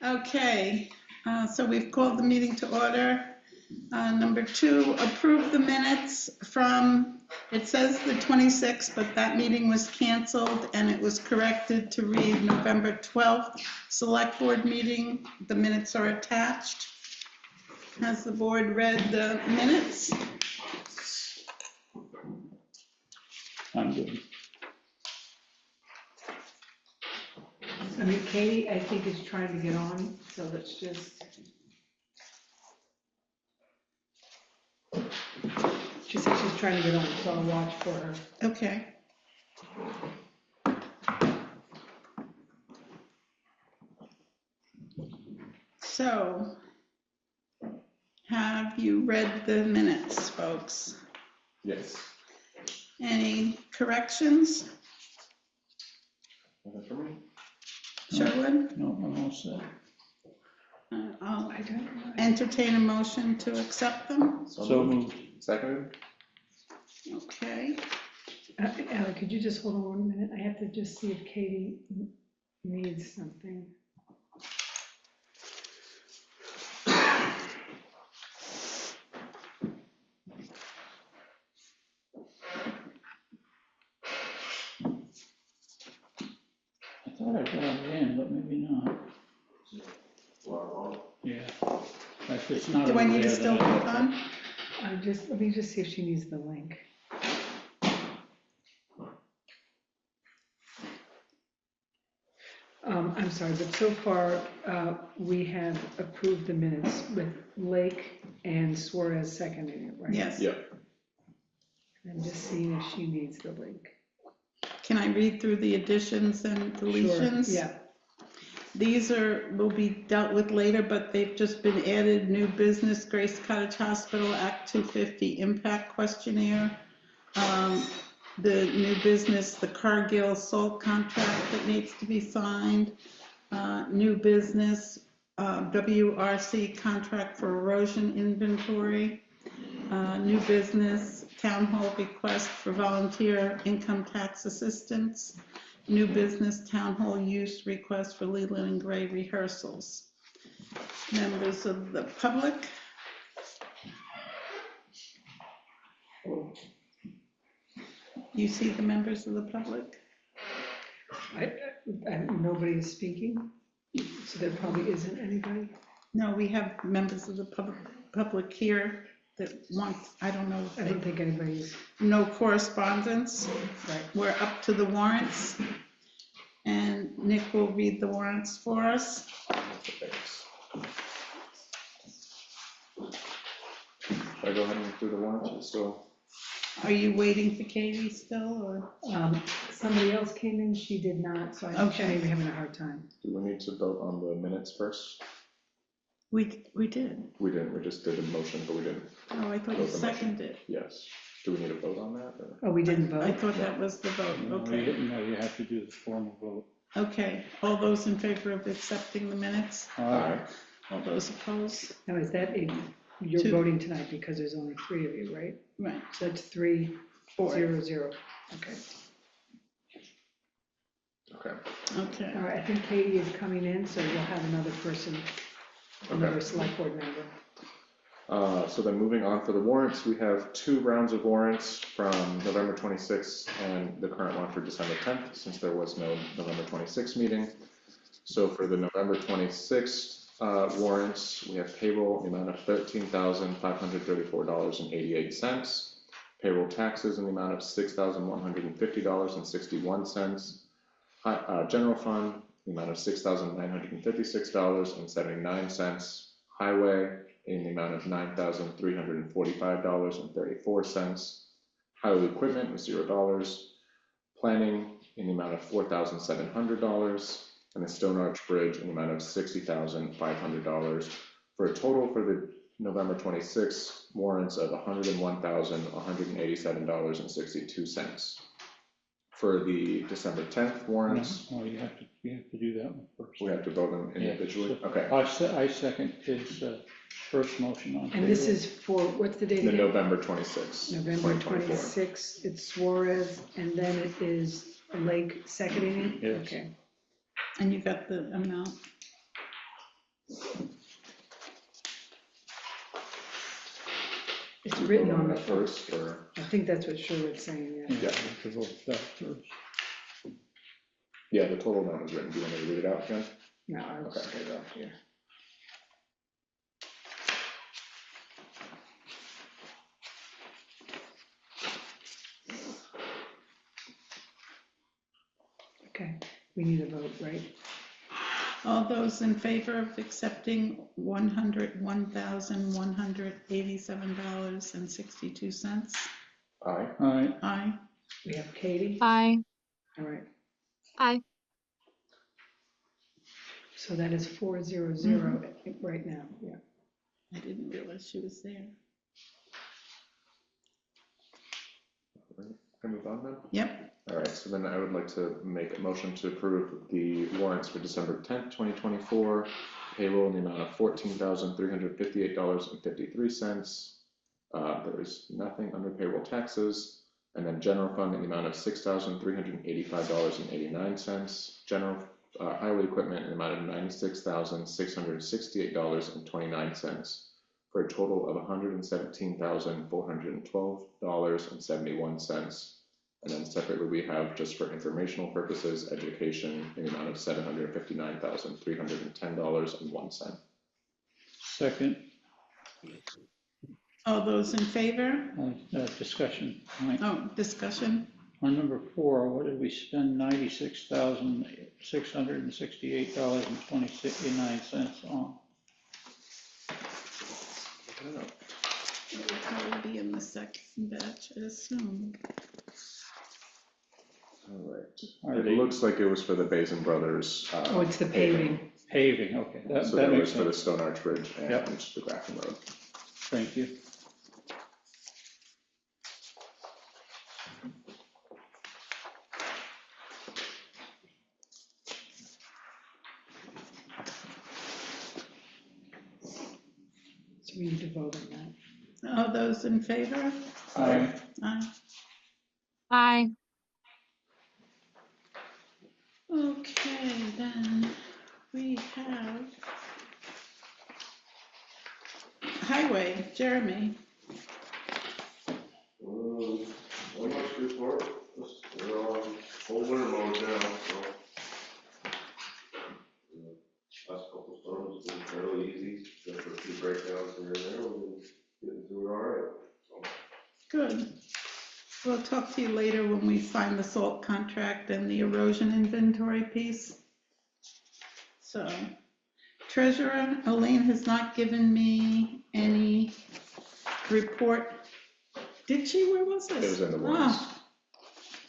Okay, so we've called the meeting to order. Number 2, approve the minutes from, it says the 26th, but that meeting was canceled and it was corrected to read November 12th, select board meeting. The minutes are attached. Has the board read the minutes? I'm good. I mean, Katie, I think, is trying to get on, so let's just. She said she's trying to get on, so I'll watch for her. Okay. So, have you read the minutes, folks? Yes. Any corrections? Nothing for me? Sherwood? No, I'm all set. I'll entertain a motion to accept them. So moved. Seconded? Okay. Ally, could you just hold on 1 minute? I have to just see if Katie needs something. I thought I got it in, but maybe not. Yeah. If it's not Do I need to there, still then I vote got on? Let me just see if she needs the link. I'm sorry, but so far, we have approved the minutes with Lake and Suarez seconding it, right? Yes. Yep. I'm just seeing if she needs the link. Can I read through the additions and deletions? Sure, yeah. These will be dealt with later, but they've just been added. New business, Grace Cottage Hospital, Act 250 impact questionnaire. The new business, the Cargill salt contract that needs to be signed. New business, WRC contract for erosion inventory. New business, town hall request for volunteer income tax assistance. New business, town hall use request for Leland and Gray rehearsals. Members of the public? You see the members of the public? Nobody is speaking, so there probably isn't anybody. No, we have members of the public here that want, I don't know. I don't think anybody's. No correspondence. Right. We're up to the warrants. And Nick will read the warrants for us. Thanks. Should I go ahead and do the warrants? So, Are you waiting for Katie still, or? Somebody else came in, she did not, so I think she may be having a hard time. do we need to vote on the minutes first? We did. We didn't, we just did a motion, but we didn't. Oh, I thought you seconded. Yes. Do we need to vote on that? Or? Oh, we didn't I vote? thought that was the vote, No, okay. No, you have to do the formal vote. Okay, all those in favor of accepting the minutes? Aye. All those opposed? Now, is that you're Two. voting tonight because there's only 3 of you, right? Right, So that's 3, 4. 0, 0. Okay. Okay. Okay, All right, I think Katie is coming in, so you'll have another person, another select board member. So then moving on for the warrants, we have 2 rounds of warrants from November 26th and the current one for December 10th, since there was no November 26th meeting. So for the November 26th warrants, we have payroll in the amount of $13,534.88, payroll taxes in the amount of $6,150.61, general fund in the amount of $6,956.79, highway in the amount of $9,345.34. Highway equipment was $0. Planning in the amount of $4,700, and the Stone Arch Bridge in the amount of $60,500, for a total for the November 26th warrants of $101,187.62. For the December 10th warrants, No, you have to do that one first. we have to vote them individually. Yeah. Okay. I second his first motion on. And this is for, what's the date The again? November 26th. November 2024. 26th, it's Suarez, and then it is Lake seconding it? Yes. Okay. and you got the amount? It's written on the first, or? I think that's what Sherwood's saying, yeah. Yeah, we have to vote that first. Yeah, the total amount is written. Do you want me to read it out again? No, I'll just get it off here. Okay, we need a vote, right? All those in favor of accepting $101,187.62? Aye. Aye. Aye. We have Katie, Aye. all right, Aye. so that is 400 right now, yeah. I didn't realize she was there. Can I move on then? Yep. All right, so then I would like to make a motion to approve the warrants for December 10th, 2024, payroll in the amount of $14,358.53. There is nothing under payroll taxes, and then general fund in the amount of $6,385.89, general highway equipment in the amount of $96,668.29, for a total of $117,412.71. And then separately, we have, just for informational purposes, education in the amount of $759,310.01. Second, All those in favor? discussion. Aye. Oh, discussion? On number 4, what did we spend $96,668.29 on? It will probably be in the second batch, I assume. All right. Are It they looks like it was for the Basin Brothers. Oh, it's the paving. paving? Okay, that So that makes was for the sense. Stone Arch Bridge and Yep. the Grafton Road. Thank you. So we need to vote on that. All those in favor? Aye. Aye. Aye. Okay, then we have highway, Jeremy. One much report, we're on full winter mode now, so. Last couple storms have been fairly easy, except for a few breakdowns here and there, we've been getting through it all right, so. Good. We'll talk to you later when we sign the salt contract and the erosion inventory piece. So, Treasurer Elaine has not given me any report. Did she? Where was this? It was in the warrants. Oh,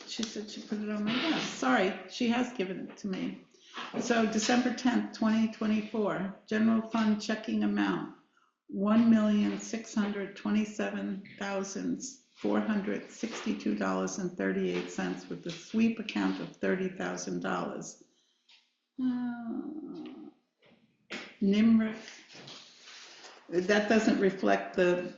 she said she put it on my desk. Sorry, she has given it to me. So December 10th, 2024, general fund checking amount, $1,627,462.38 with a sweep account of $30,000. NIMRIC, that doesn't reflect the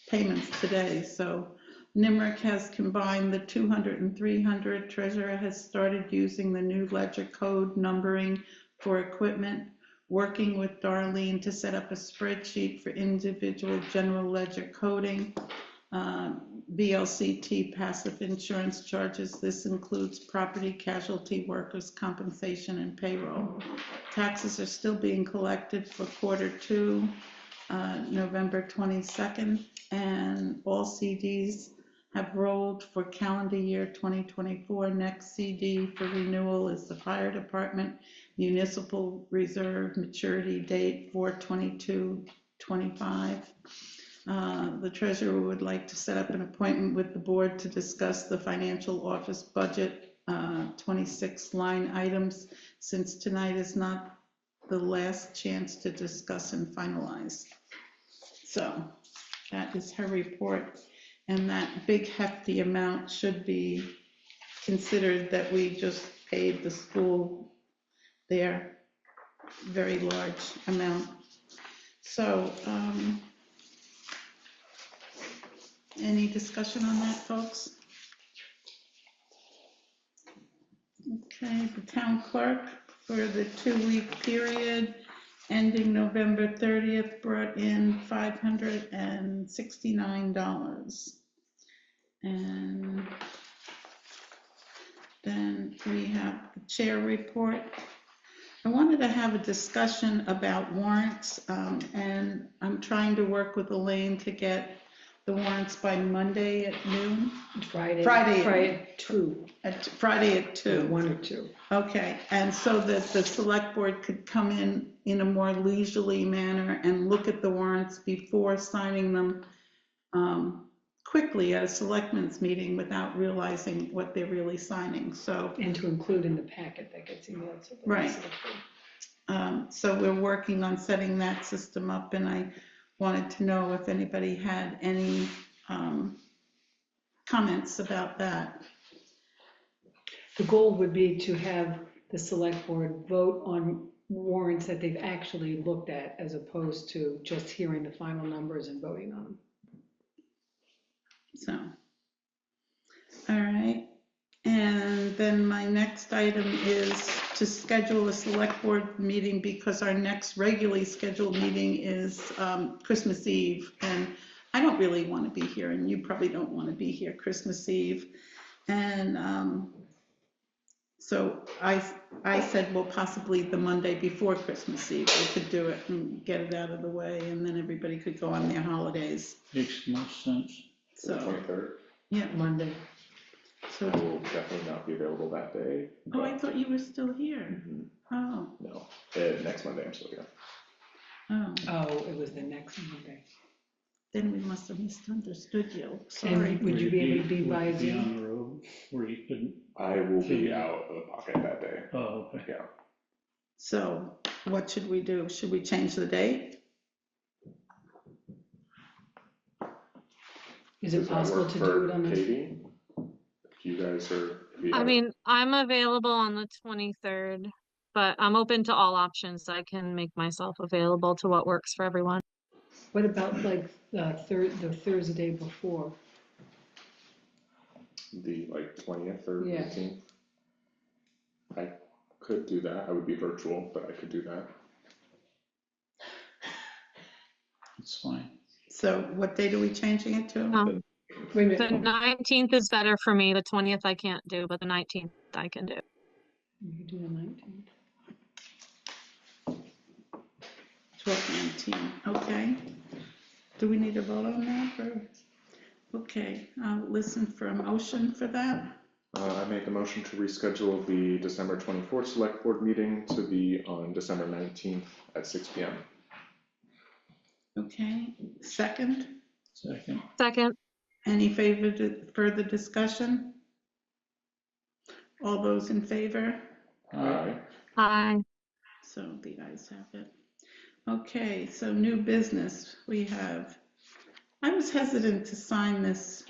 payments today, so NIMRIC has combined the 200 and 300. Treasurer has started using the new ledger code numbering for equipment, working with Darlene to set up a spreadsheet for individual general ledger coding. VLCT passive insurance charges. This includes property, casualty, workers' compensation, and payroll. Taxes are still being collected for Q2, November 22nd, and all CDs have rolled for calendar year 2024. Next CD for renewal is the fire department municipal reserve maturity date 4/22/25. The treasurer would like to set up an appointment with the board to discuss the financial office budget, 26 line items, since tonight is not the last chance to discuss and finalize. So that is her report, and that big hefty amount should be considered that we just paid the school their very large amount. So any discussion on that, folks? Okay, the town clerk for the 2-week period ending November 30th brought in $569. And then we have the chair report. I wanted to have a discussion about warrants, and I'm trying to work with Elaine to get the warrants by Monday at noon. Friday. Friday. Friday at 2. Friday at 2. 1 or 2. Okay, and so that the select board could come in a more leisurely manner and look at the warrants before signing them quickly at a selectmen's meeting without realizing what they're really signing, so. And to include in the packet that gets emailed to the Right. rest of the board. So we're working on setting that system up, and I wanted to know if anybody had any comments about that. The goal would be to have the select board vote on warrants that they've actually looked at, as opposed to just hearing the final numbers and voting on them. So, all right. And then my next item is to schedule a select board meeting, because our next regularly scheduled meeting is Christmas Eve. And I don't really want to be here, and you probably don't want to be here Christmas Eve. And so I said, well, possibly the Monday before Christmas Eve, we could do it and get it out of the way, and then everybody could go on their holidays. Makes most sense. The So, 23rd. yeah, Monday. so, I will definitely not be available that day. oh, I thought you were still here. Mhm. Oh, No, next Monday I'm still here. oh, Oh, it was the next Monday. then we must have misunderstood you, And sorry. would you be able to be Would by you be Zoom? on the road where you couldn't? I will be out of the pocket that day. Oh, okay. Yeah. So what should we do? Should we change the date? Is Does it that possible work to for do it on the? Katie? If you guys are. if you I have- mean, I'm available on the 23rd, but I'm open to all options. I can make myself available to what works for everyone. What about like the Thursday before? The 20th or Yeah. 18th. I could do that. I would be virtual, but I could do that. It's fine. So what date are we changing it to? Wait a The minute. 19th is better for me. The 20th I can't do, but the 19th I can do. You could do the 19th. 12/19, okay. Do we need to vote on that, or? Okay, I'll listen for a motion for that. I make the motion to reschedule the December 24th select board meeting to be on December 19th at 6 p.m. Okay, second? Second. Second, Any further discussion? All those in favor? Aye. aye. So the ayes have it. Okay, so new business, we have, I was hesitant to sign this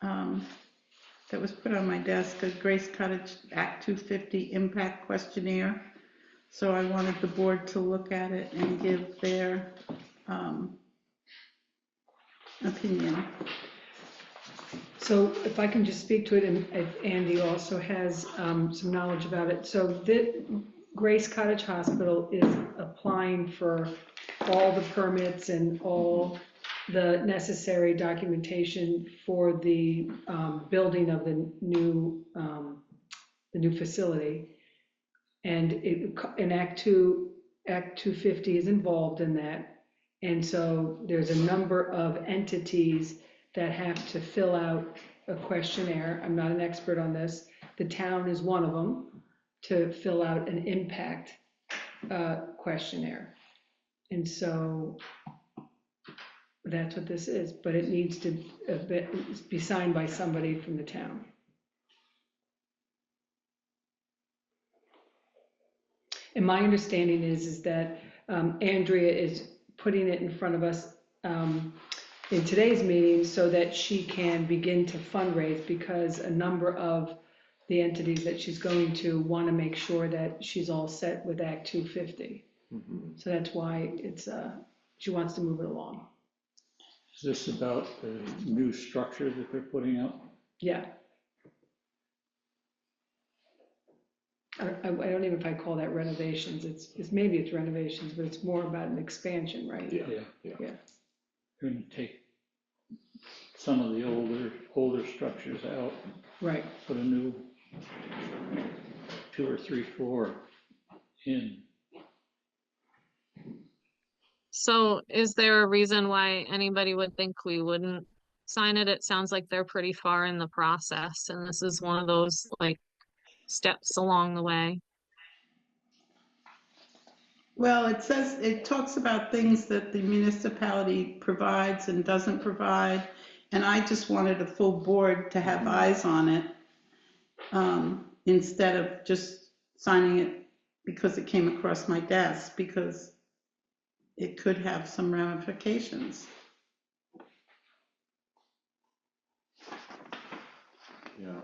that was put on my desk, a Grace Cottage Act 250 impact questionnaire. So I wanted the board to look at it and give their opinion. So if I can just speak to it, and if Andy also has some knowledge about it. So the Grace Cottage Hospital is applying for all the permits and all the necessary documentation for the building of the new facility. And an Act 250 is involved in that. And so there's a number of entities that have to fill out a questionnaire. I'm not an expert on this. The town is one of them, to fill out an impact questionnaire. And so that's what this is, but it needs to be signed by somebody from the town. And my understanding is that Andrea is putting it in front of us in today's meeting so that she can begin to fundraise, because a number of the entities that she's going to want to make sure that she's all set with Act 250. Mhm. So that's why it's she wants to move it along. Is this about the new structure that they're putting up? Yeah. I don't even know if I call that renovations, it's maybe it's renovations, but it's more about an expansion, right? Yeah, Yeah. Yeah. Gonna take some of the older structures out, Right. put a new 2 or 3 floor in. So is there a reason why anybody would think we wouldn't sign it? It sounds like they're pretty far in the process, and this is one of those like steps along the way. Well, it talks about things that the municipality provides and doesn't provide, and I just wanted a full board to have eyes on it, instead of just signing it because it came across my desk, because it could have some ramifications. yeah.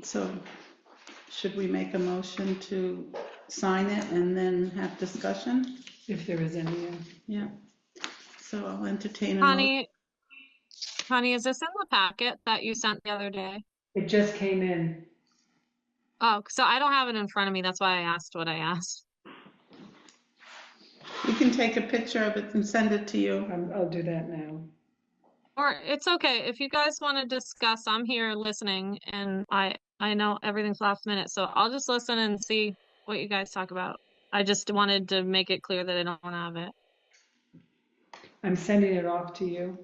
So should we make a motion to sign it and then have discussion? If there is any, Yeah. So I'll entertain a motion. Connie, is this in the packet that you sent the other day? it just came in. Oh, so I don't have it in front of me. That's why I asked what I asked. You can take a picture of it and send it to you. I'll do that now. Or it's okay. If you guys want to discuss, I'm here listening, and I know everything's last minute, so I'll just listen and see what you guys talk about. I just wanted to make it clear that I don't have it. I'm sending it off to you.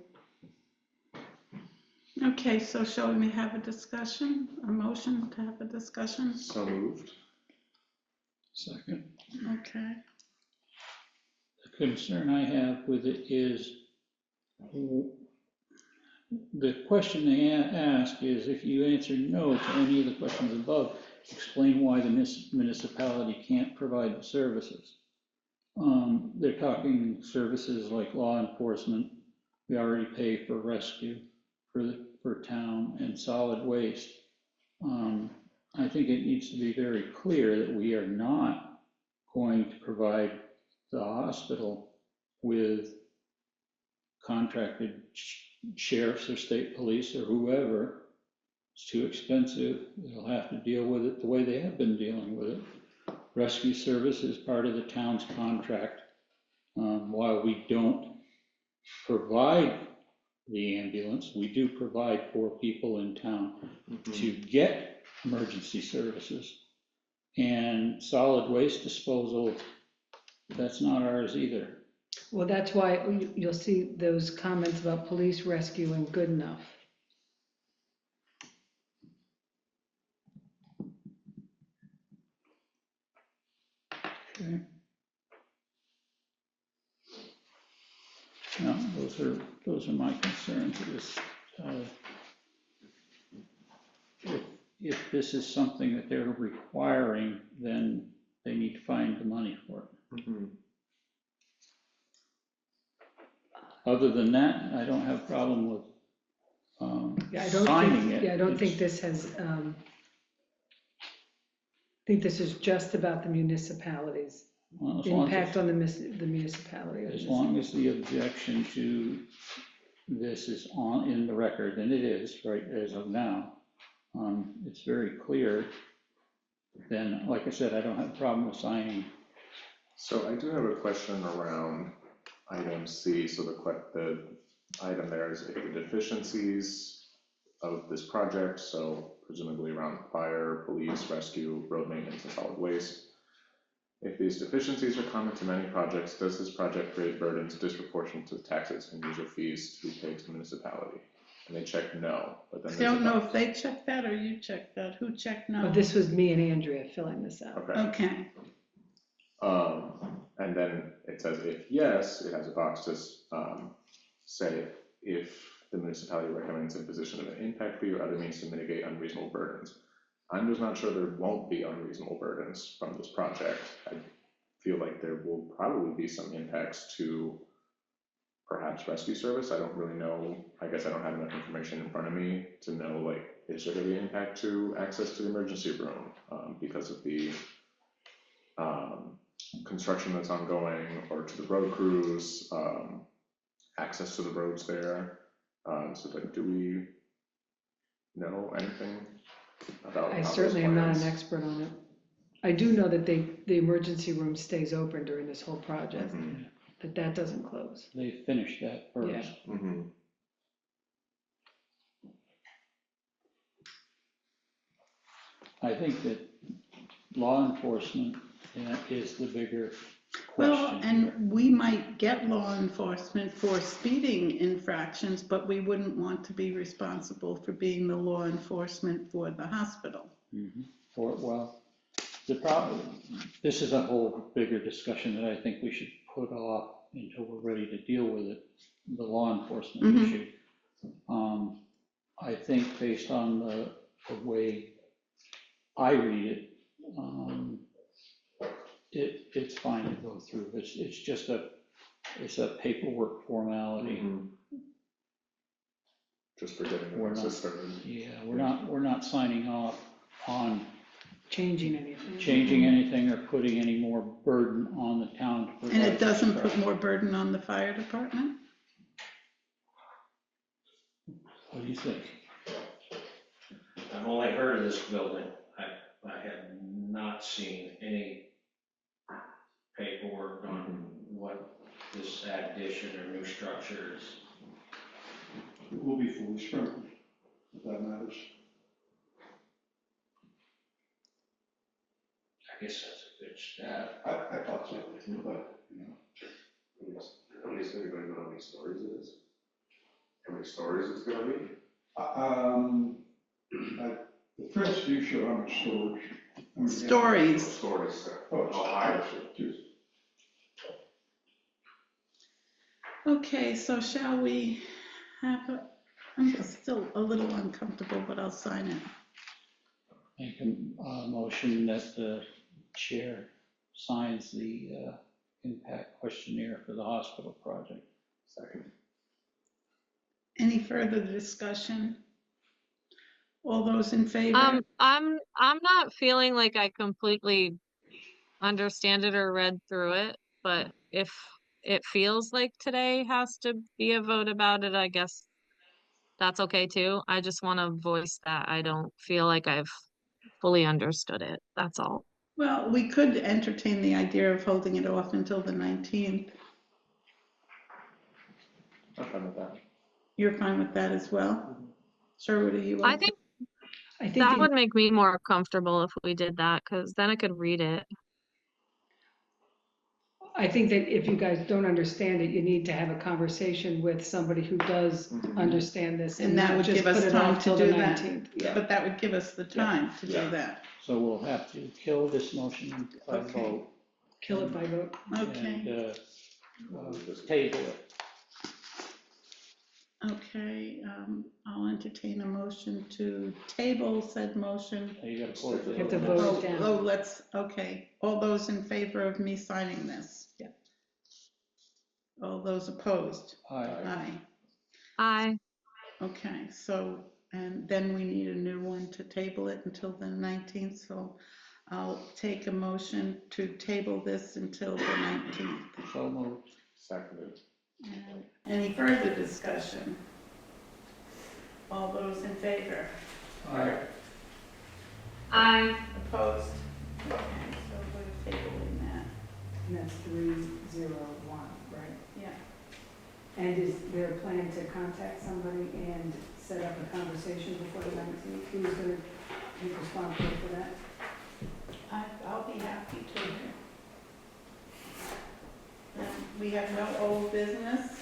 Okay, so shall we have a discussion, a motion to have a discussion? So moved. Second. Okay. The concern I have with it is the question they ask is, if you answer no to any of the questions above, explain why the municipality can't provide the services. They're talking services like law enforcement. We already pay for rescue for town and solid waste. I think it needs to be very clear that we are not going to provide the hospital with contracted sheriffs or state police or whoever. It's too expensive. They'll have to deal with it the way they have been dealing with it. Rescue service is part of the town's contract. While we don't provide the ambulance, we do provide for people in town to get emergency services. And solid waste disposal, that's not ours either. Well, that's why you'll see those comments about police rescue and good enough. Okay. No, those are my concerns. If this is something that they're requiring, then they need to find the money for it. Mm-hmm. Other than that, I don't have a problem with Yeah, I don't signing think, it. yeah, I don't think this has, I think this is just about the municipalities, Well, the impact on the municipality. as long as the objection to this is in the record, and it is, right, as of now, it's very clear, then, like I said, I don't have a problem with signing. So I do have a question around item C. So the item there is if the deficiencies of this project, so presumably around fire, police, rescue, road maintenance, and solid waste. If these deficiencies are common to many projects, does this project create burdens disproportionate to the taxes and user fees to be paid to the municipality? And they check no, but then I there's a don't know box. if they checked that or you checked that. Who checked no? But this was me and Andrea filling this out. Okay. Okay. And then it says if yes, it has a box to say if the municipality recommends imposition of an impact fee or other means to mitigate unreasonable burdens. I'm just not sure there won't be unreasonable burdens from this project. I feel like there will probably be some impacts to perhaps rescue service. I don't really know. I guess I don't have enough information in front of me to know, like, is there going to be an impact to access to the emergency room because of the construction that's ongoing or to the road crews, access to the roads there. So like, do we know anything about how I those certainly am not an plans- expert on it. I do know that the emergency room stays open during this whole project, Mhm, that doesn't close. They finished that first. mhm. I think that law enforcement is the bigger Well, question. and we might get law enforcement for speeding infractions, but we wouldn't want to be responsible for being the law enforcement for the hospital. Mhm. Well, the problem, this is a whole bigger discussion that I think we should put off until we're ready to deal with it, the law enforcement Mhm. issue. I think based on the way I read it, it's fine to go through. It's just it's a paperwork formality. Mhm. Just for getting the We're not- process started. Yeah, we're not signing off on Changing anything. changing anything or putting any more burden on the town. to And provide it doesn't this put product. more burden on the fire department? What do you think? I've only heard of this building. I have not seen any paperwork on what this addition or new structure is. It will be fully sprinkled, if that matters. I guess that's a good step. I thought so, but, you know. How many, is anybody know how many stories it is? How many stories it's gonna be? The first view show how much storage. I mean, yeah. Stories. Stories, Oh, how high is it? Just- Okay, so shall we have I'm still a little uncomfortable, but I'll sign it. Make a motion that the chair signs the impact questionnaire for the hospital project. Second. Any further discussion? All those in favor? I'm not feeling like I completely understand it or read through it, but if it feels like today has to be a vote about it, I guess that's okay too. I just want to voice that I don't feel like I've fully understood it. That's all. Well, we could entertain the idea of holding it off until the 19th. I'm fine with that. You're fine with that as well? Sherwood, are you? I think I think that the- would make me more comfortable if we did that, because then I could read it. I think that if you guys don't understand it, you need to have a conversation with somebody who does Mhm. understand this. And that not would just give us put it time off to till the do that. 19th. Yeah. But that would give us the time to Yeah. do that. So we'll have to kill this motion by Okay. vote. Kill it by vote. Okay, And table it. okay, I'll entertain a motion to table said motion. You gotta close it. You have to vote it down. Okay, all those in favor of me signing this? Yeah. All those opposed? Aye. Aye. I Okay, so, and then we need a new one to table it until the 19th, so I'll take a motion to table this until the 19th. So moved. Seconded. And any further discussion? All those in favor? Aye. Opposed? Okay, so we're tabling that. And that's 301, right? Yeah. And is there a plan to contact somebody and set up a conversation before the 19th? Who's going to be responsible for that? I'll be happy to. We have no old business?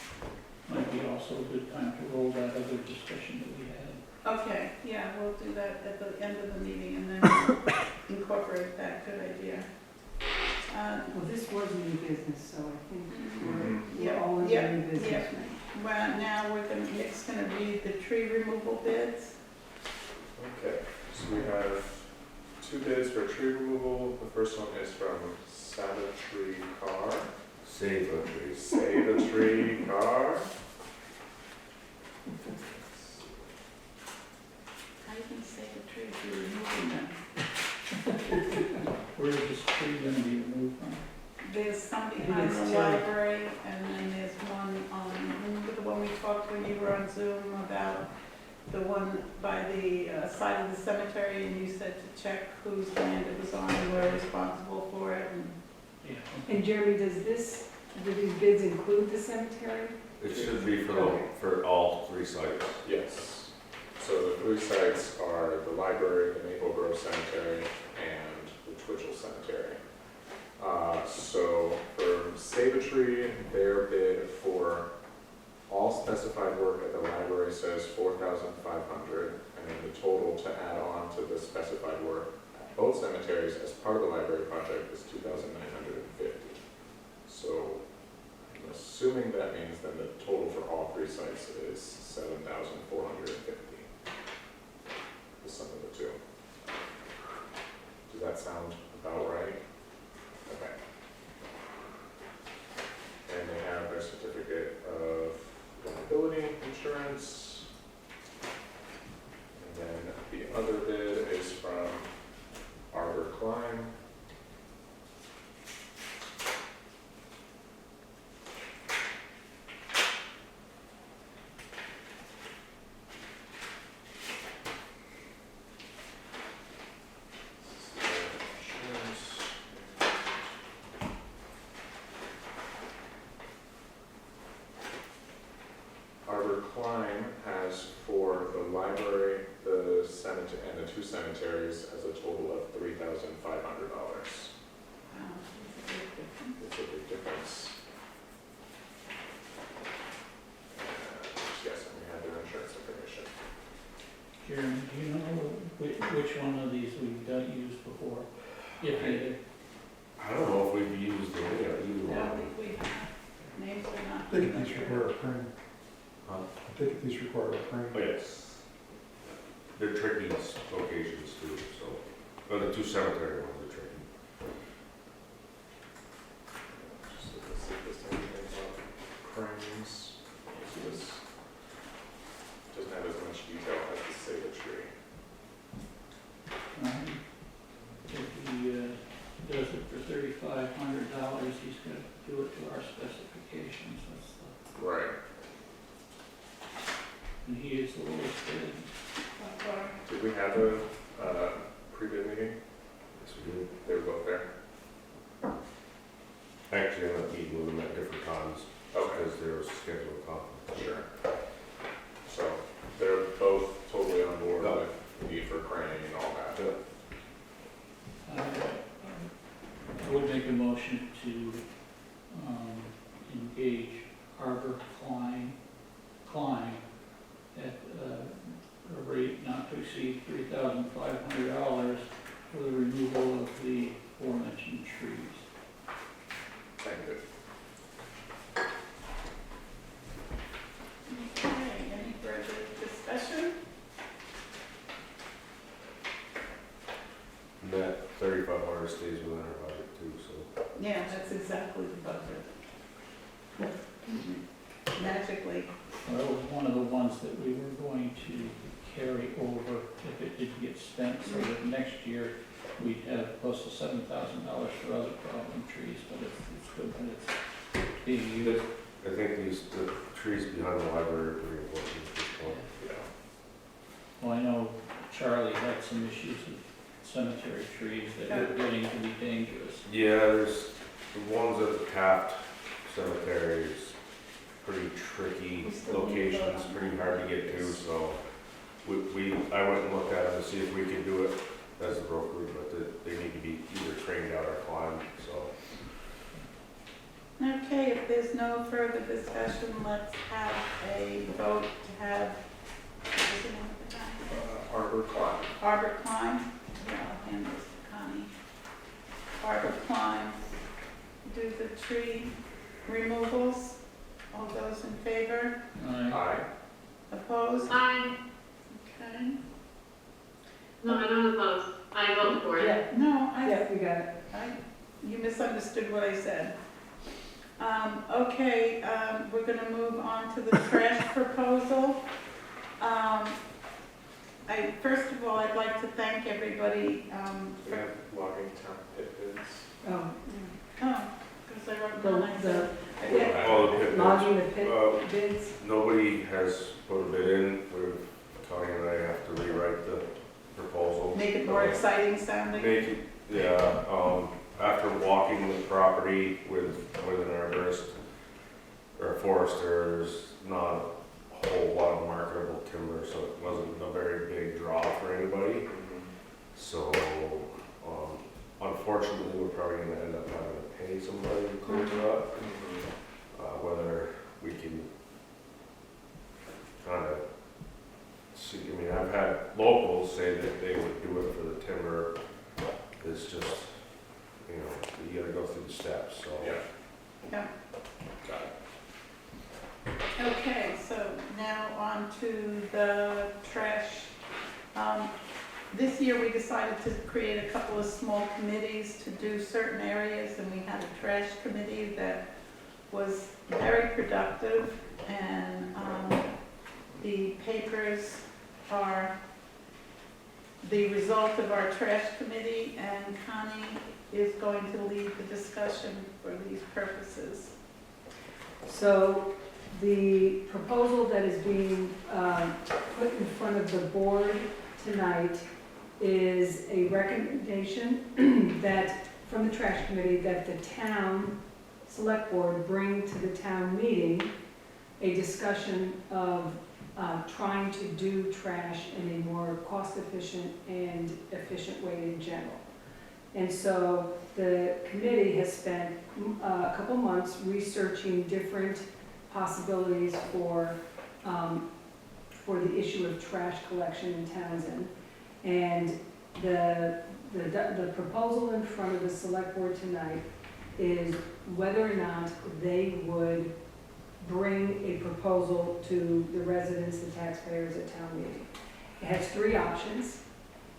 Might be also a good time to roll that other discussion that we had. Okay, yeah, we'll do that at the end of the meeting and then incorporate that, good idea. Well, this was new business, so I think Mhm. we're all in Yeah, new business. yeah. Well, now Nick's gonna read the tree removal bids. Okay, so we have two bids for tree removal. The first one is from Save a Tree Car. Save a tree. Save a Tree Car. How you can save a tree if you're removing them? Where is this tree gonna be removed from? There's some think behind it's the two. library, and then there's one on, remember the one we talked when you were on Zoom about the one by the side of the cemetery, and you said to check whose land it was on and we're responsible for it, and Yeah. And Jeremy, do these bids include the cemetery? It should be for all 3 sites. Yes. So the 3 sites are the library, the Maple Grove Cemetery, and the Twitchell Cemetery. So for Save a Tree, their bid for all specified work at the library says $4,500, and then the total to add on to the specified work at both cemeteries as part of the library project is $2,950. So I'm assuming that means then the total for all 3 sites is $7,450. The sum of the two. Does that sound about right? Okay. And they have their certificate of liability insurance. And then the other bid is from Arbor Klein. Arbor Klein has for the library, the cemetery, and the 2 cemeteries as a total of $3,500. wow, it's a big difference. It's a big difference. And yes, and we have their insurance information. Jeremy, do you know which one of these we've used before? If either. I don't know if we've used any or either I don't one. think we have, names are not. I think these require a crane. Huh? I think these require a crane. Oh, yes. They're tricky locations too, so, but the 2 cemetery ones are tricky. Just look to see if there's anything about cranes. So this doesn't have as much detail as the Save a Tree. If he does it for $3,500, he's got to do it to our specifications. Right. And he is the lowest bid. Did we have a pre-bid meeting? Yes, we do. They were both there? Actually, I ended up meeting with them at different times because there was scheduled conflicts. Sure. So they're both totally on board Yeah. with the need for crane and all that. I would make a motion to engage Arbor Klein at a rate not to exceed $3,500 for the removal of the aforementioned trees. Seconded. Okay, any further discussion? And that 3,500 stays within our budget too, so. Yeah, that's exactly the budget. Magically. Well, that was one of the ones that we were going to carry over if it did get spent, so that next year we'd have close to $7,000 for other problem trees, but it's good that it's being used. I think the trees behind the library are pretty important at this point. Yeah. Well, I know Charlie had some issues with cemetery trees that were getting to be dangerous. Yeah, there's the ones at the Taft Cemetery is pretty tricky We still need to vote locations, on pretty that. hard to get to, so I went and looked at them to see if we could do it as a broker, but they need to be either trained out or climbed, so. Okay, if there's no further discussion, let's have a vote to have, what's the name of the guy? Arbor Klein. Arbor Klein, yeah, I'll hand this to Connie. Arbor Klein, do the tree removals. All those in favor? Aye. Opposed? Aye. Okay. No, I don't oppose. I vote for it. Yeah, No, yeah, we got it. you misunderstood what I said. Okay, we're gonna move on to the trash proposal. First of all, I'd like to thank everybody, We have logging town pit bids. Oh, oh, Because I wrote down, I said, All the pit logging the bulls. pit bids. Nobody has put a bid in, Tony and I have to rewrite the proposal. make it more exciting sounding. Make it, yeah, after walking the property with an arborist or a forester, there's not a whole lot of marketable timber, so it wasn't a very big draw for anybody. So, unfortunately, we're probably gonna end up having to pay somebody to clear it up. Whether we can kind of see, I mean, I've had locals say that they would do it for the timber. It's just, you know, you gotta go through the steps, so. Yeah. Okay, so now on to the trash. This year we decided to create a couple of small committees to do certain areas, and we had a trash committee that was very productive, and the papers are the result of our trash committee, and Connie is going to lead the discussion for these purposes. So the proposal that is being put in front of the board tonight is a recommendation that, from the trash committee, that the town select board bring to the town meeting a discussion of trying to do trash in a more cost-efficient and efficient way in general. And so the committee has spent a couple months researching different possibilities for the issue of trash collection in Townsend. And the proposal in front of the select board tonight is whether or not they would bring a proposal to the residents, the taxpayers at town meeting. It has three options.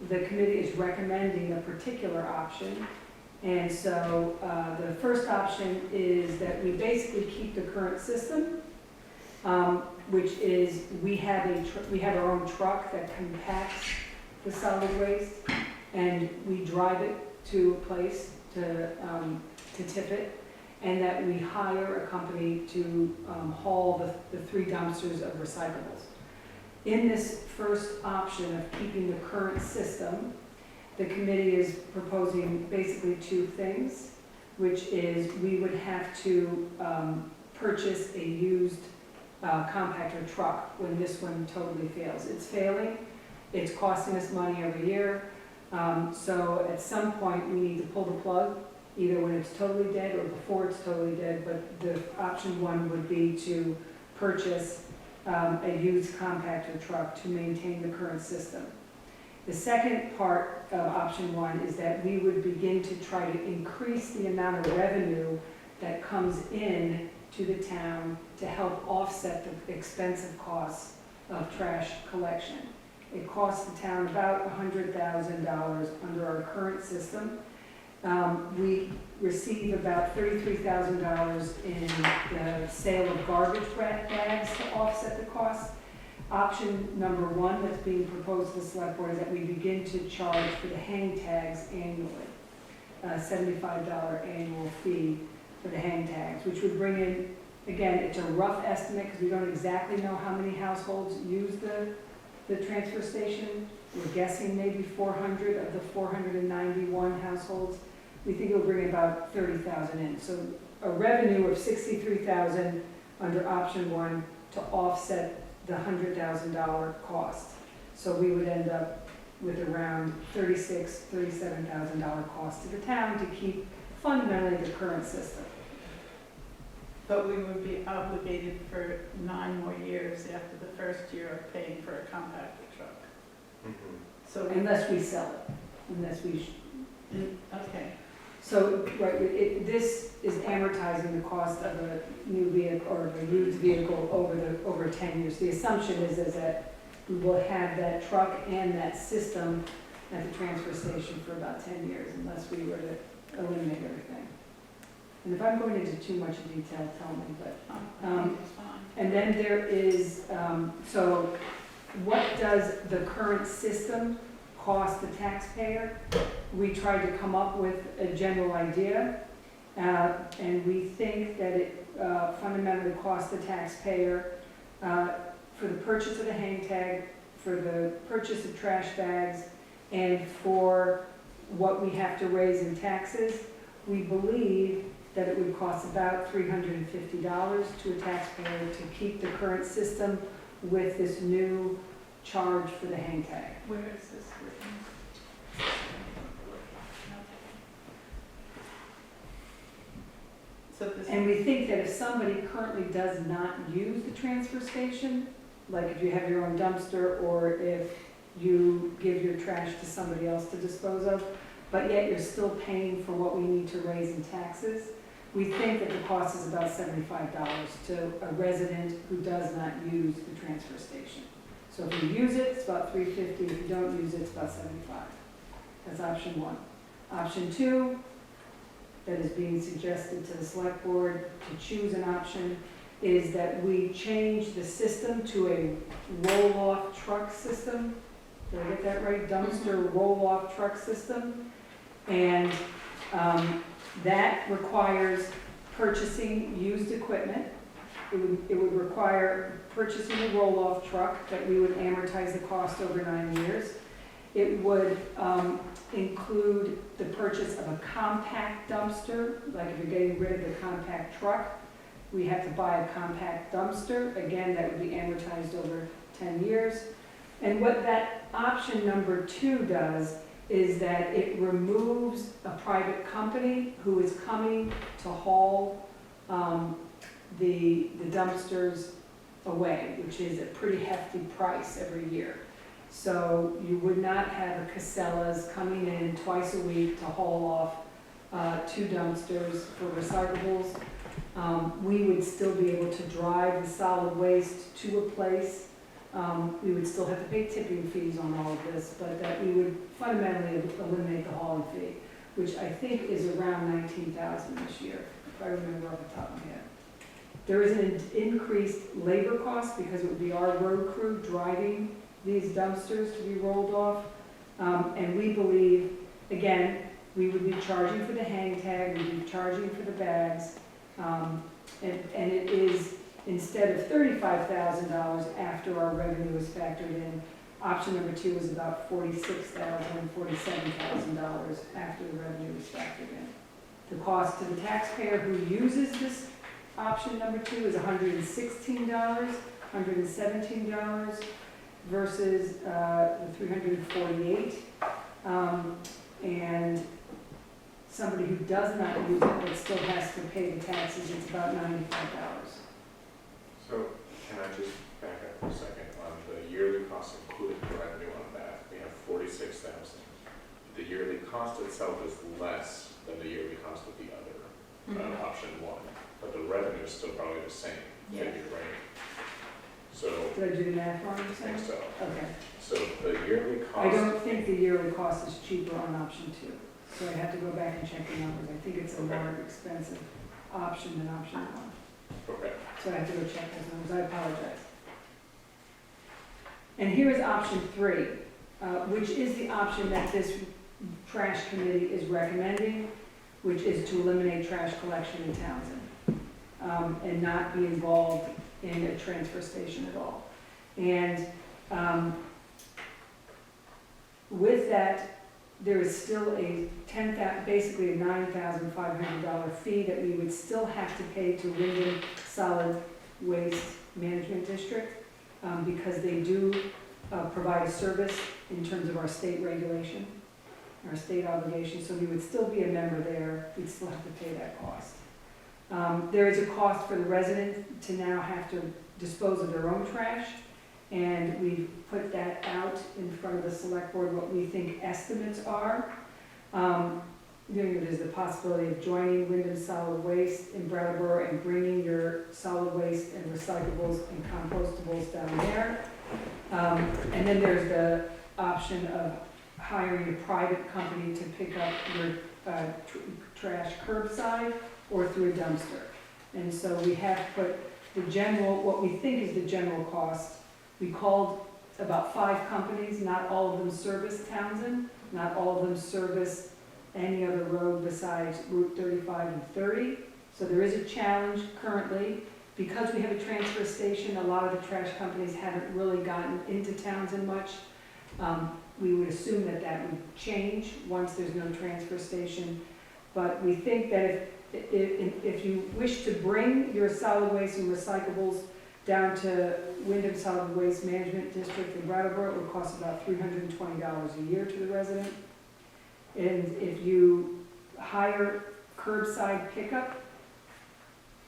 The committee is recommending a particular option. And so the first option is that we basically keep the current system, which is we have our own truck that compacts the solid waste, and we drive it to a place to tip it, and that we hire a company to haul the 3 dumpsters of recyclables. In this first option of keeping the current system, the committee is proposing basically 2 things, which is we would have to purchase a used compactor truck when this one totally fails. It's failing, it's costing us money every year, so at some point we need to pull the plug, either when it's totally dead or before it's totally dead, but the option 1 would be to purchase a used compactor truck to maintain the current system. The second part of option 1 is that we would begin to try to increase the amount of revenue that comes in to the town to help offset the expensive costs of trash collection. It costs the town about $100,000 under our current system. We receive about $33,000 in the sale of garbage bags to offset the costs. Option number 1 that's being proposed to the select board is that we begin to charge for the hang tags annually, $75 annual fee for the hang tags, which would bring in, again, it's a rough estimate because we don't exactly know how many households use the transfer station. We're guessing maybe 400 of the 491 households. We think it'll bring about 30,000 in. So a revenue of 63,000 under option 1 to offset the $100,000 cost. So we would end up with around $37,000 cost to the town to keep fundamentally the current system. But we would be obligated for 9 more years after the first year of paying for a compactor truck. So Unless we sell it, okay. So, right, this is amortizing the cost of a new vehicle or a used vehicle over 10 years. The assumption is that we will have that truck and that system at the transfer station for about 10 years unless we were to eliminate everything. And if I'm going into too much detail, tell me, but, I think it's fine. and then there is, so what does the current system cost the taxpayer? We tried to come up with a general idea, And we think that it fundamentally costs the taxpayer for the purchase of the hang tag, for the purchase of trash bags, and for what we have to raise in taxes. We believe that it would cost about $350 to a taxpayer to keep the current system with this new charge for the hang tag. Where is this written? So this. And we think that if somebody currently does not use the transfer station, like if you have your own dumpster or if you give your trash to somebody else to dispose of, but yet you're still paying for what we need to raise in taxes, we think that the cost is about $75 to a resident who does not use the transfer station. So if you use it, it's about $350. If you don't use it, it's about $75. That's option one. Option two, that is being suggested to the select board to choose an option, is that we change the system to a roll-off truck system. Did I get that right? Dumpster roll-off truck system. And that requires purchasing used equipment. It would require purchasing a roll-off truck that we would amortize the cost over 9 years. It would include the purchase of a compact dumpster, like if you're getting rid of the compact truck, we have to buy a compact dumpster. Again, that would be amortized over 10 years. And what that option number 2 does is that it removes a private company who is coming to haul the dumpsters away, which is a pretty hefty price every year. So you would not have a Casella's coming in twice a week to haul off 2 dumpsters for recyclables. We would still be able to drive the solid waste to a place. We would still have to pay tipping fees on all of this, but that we would fundamentally eliminate the hauling fee, which I think is around $19,000 this year, if I remember off the top of my head. There is an increased labor cost because it would be our road crew driving these dumpsters to be rolled off. And we believe, again, we would be charging for the hang tag, we'd be charging for the bags, and it is, instead of $35,000 after our revenue is factored in, option number 2 is about $46,000 and $47,000 after the revenue is factored in. The cost to the taxpayer who uses this option number 2 is $116, $117 versus the $348. And somebody who does not use it but still has to pay the taxes, it's about $95. So can I just back up for a second on the yearly cost, including the revenue on that? We have 46,000. The yearly cost itself is less than the yearly cost of the other option 1, but the revenue is still probably the same figure, right? So Did I do the math wrong? I think so. Okay. So the yearly cost. I don't think the yearly cost is cheaper on option 2, so I have to go back and check the numbers. I think it's a more expensive option than option 1. Okay. So I have to go check those numbers. I apologize. And here is option 3, which is the option that this trash committee is recommending, which is to eliminate trash collection in Townsend and not be involved in a transfer station at all. And with that, there is still a basically a $9,500 fee that we would still have to pay to Wyndham Solid Waste Management District because they do provide a service in terms of our state regulation, our state obligation. So we would still be a member there. We'd still have to pay that cost. There is a cost for the resident to now have to dispose of their own trash, and we've put that out in front of the select board what we think estimates are. There's the possibility of joining Wyndham Solid Waste in Brattleboro and bringing your solid waste and recyclables and compostables down there. And then there's the option of hiring a private company to pick up your trash curbside or through a dumpster. And so we have put what we think is the general cost. We called about 5 companies, not all of them service Townsend, not all of them service any other road besides Route 35 and 30. So there is a challenge currently. Because we have a transfer station, a lot of the trash companies haven't really gotten into Townsend much. We would assume that that would change once there's no transfer station. But we think that if you wish to bring your solid waste and recyclables down to Wyndham Solid Waste Management District in Brattleboro, it would cost about $320 a year to the resident. And if you hire curbside pickup,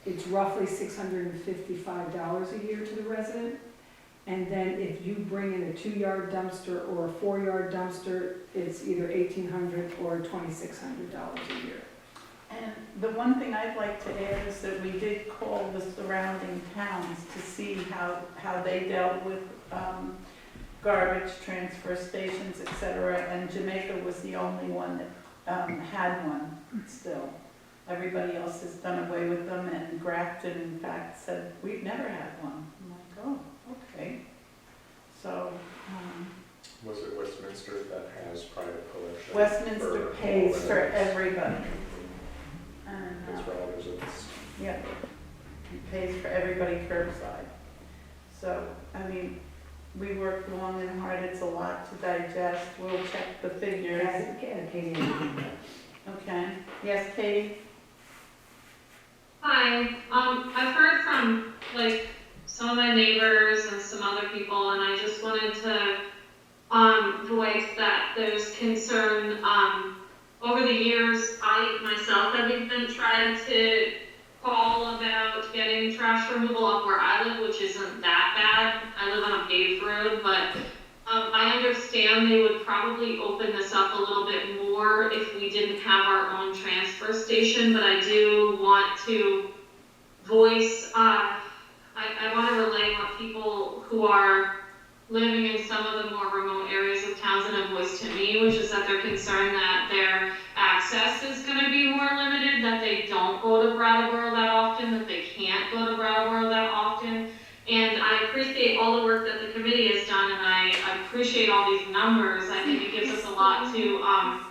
it's roughly $655 a year to the resident. And then if you bring in a 2-yard dumpster or a 4-yard dumpster, it's either $1,800 or $2,600 a year. And the one thing I'd like to add is that we did call the surrounding towns to see how they dealt with garbage, transfer stations, et cetera, and Jamaica was the only one that had one still. Everybody else has done away with them, and Grafton, in fact, said, we've never had one. I'm like, oh, okay. So, Was it Westminster that has private collection? Westminster pays for everybody. It's for all residents. Yeah, it pays for everybody curbside. So, I mean, we work long and hard, it's a lot to digest, we'll check the figures. Katie. Okay, yes, Katie? Hi, I've heard from, like, some of my neighbors and some other people, and I just wanted to, voice that there's concern, over the years, I myself have even tried to call about getting trash removal up where I live, which isn't that bad. I live on a paved road, but I understand they would probably open this up a little bit more if we didn't have our own transfer station, but I do want to voice, I want to relay what people who are living in some of the more remote areas of Townsend have voiced to me, which is that they're concerned that their access is going to be more limited, that they don't go to Brattleboro that often, that they can't go to Brattleboro that often. And I appreciate all the work that the committee has done, and I appreciate all these numbers. I think it gives us a lot to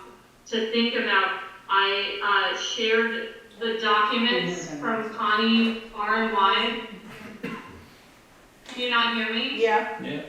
think about. I shared the documents from Connie far and wide. Can you not hear me? Yeah. Yeah.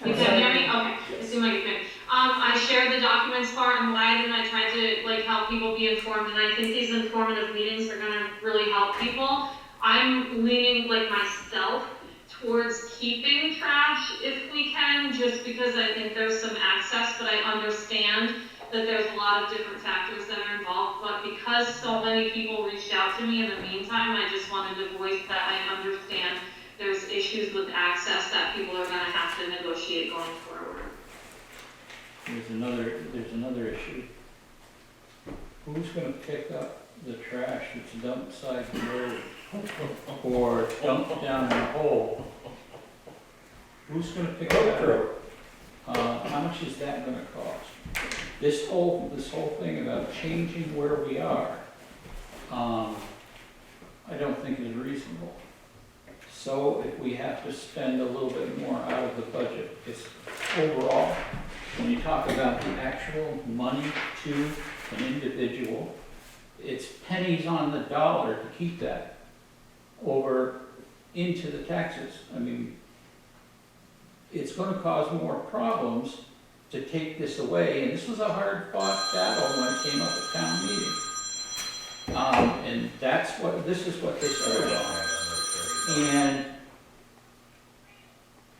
You can hear me? Okay, it seemed like you could. I shared the documents far and wide, and I tried to like help people be informed, and I think these informative meetings are gonna really help people. I'm leaning like myself towards keeping trash if we can, just because I think there's some access, but I understand that there's a lot of different factors that are involved, but because so many people reached out to me in the meantime, I just wanted to voice that I understand there's issues with access that people are gonna have to negotiate going forward. There's another issue. Who's gonna pick up the trash that's dumped beside the road or dumped down in a hole? Who's gonna pick that up? How much is that gonna cost? This whole thing about changing where we are, I don't think is reasonable. So if we have to spend a little bit more out of the budget, it's overall, when you talk about the actual money to an individual, it's pennies on the dollar to keep that over into the taxes. I mean, it's going to cause more problems to take this away, and this was a hard fought battle when it came up at town meeting. And this is what they started on.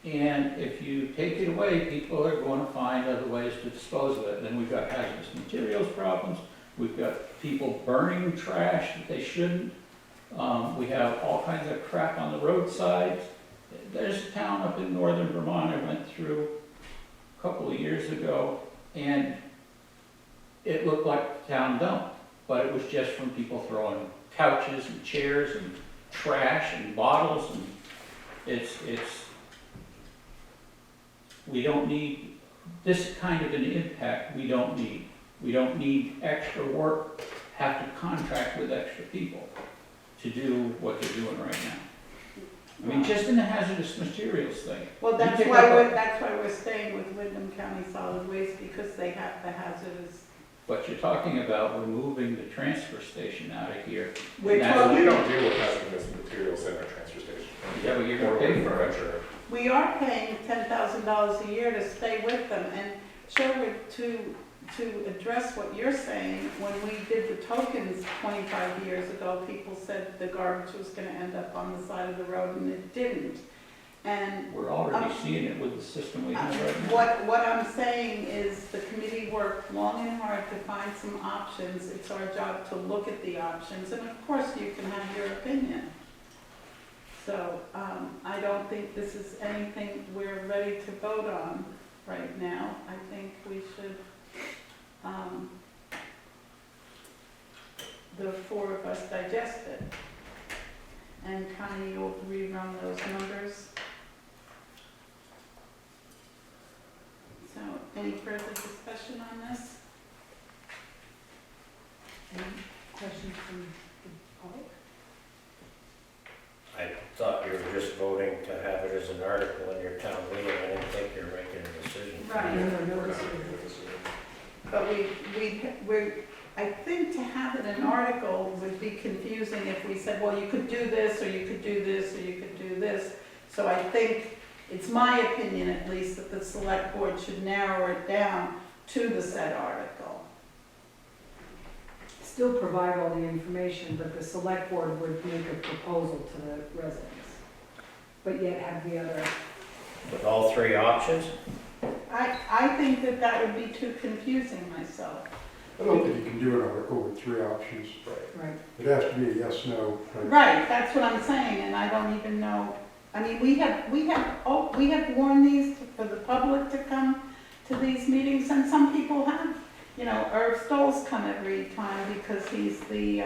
And if you take it away, people are going to find other ways to dispose of it. Then we've got hazardous materials problems. We've got people burning trash that they shouldn't. We have all kinds of crap on the roadsides. There's a town up in northern Vermont I went through a couple of years ago, and it looked like a town dump, but it was just from people throwing couches and chairs and trash and bottles, and we don't need this kind of an impact. We don't need extra work, have to contract with extra people to do what they're doing right now. I mean, just in the hazardous materials thing. Well, that's why we're staying with Wyndham County Solid Waste, because they have the hazardous But you're talking about removing the transfer station out of here. We're And that's- talking- We don't deal with hazardous materials in our transfer station. Yeah, but you're gonna pay for it. Furniture. We are paying $10,000 a year to stay with them, and Sherwood, to address what you're saying, when we did the tokens 25 years ago, people said the garbage was gonna end up on the side of the road, and it didn't. And We're already seeing it with the system we have right now. what I'm saying is the committee worked long and hard to find some options. It's our job to look at the options, and of course you can have your opinion. So, I don't think this is anything we're ready to vote on right now. I think we should, the four of us digest it. And Connie, you'll rerun those numbers. So, any further discussion on this? Any questions from the public? I thought you were just voting to have it as an article in your town meeting. I didn't think you were making a decision. Right. No, We're no, not this making is- a decision. But I think to have it an article would be confusing if we said, well, you could do this, or you could do this, or you could do this. So I think, it's my opinion at least, that the select board should narrow it down to the said article. Still provide all the information, but the select board would make a proposal to the residents. But yet have the other, With all three options? I think that that would be too confusing myself. I don't think you can do an article with three options. right, It has to be a yes, no. Right, that's what I'm saying, and I don't even know, I mean, we have warned these for the public to come to these meetings, and some people have. You know, Irv Stoll's come every time because he's the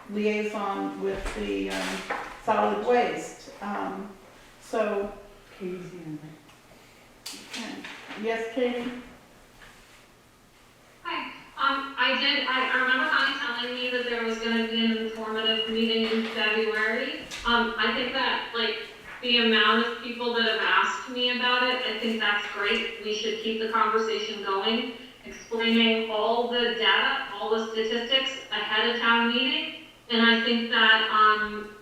liaison with the solid waste. So, Katie's hand. yes, Katie? Hi, I remember Connie telling me that there was gonna be an informative meeting in February. I think that, like, the amount of people that have asked me about it, I think that's great. We should keep the conversation going, explaining all the data, all the statistics ahead of town meeting. And I think that,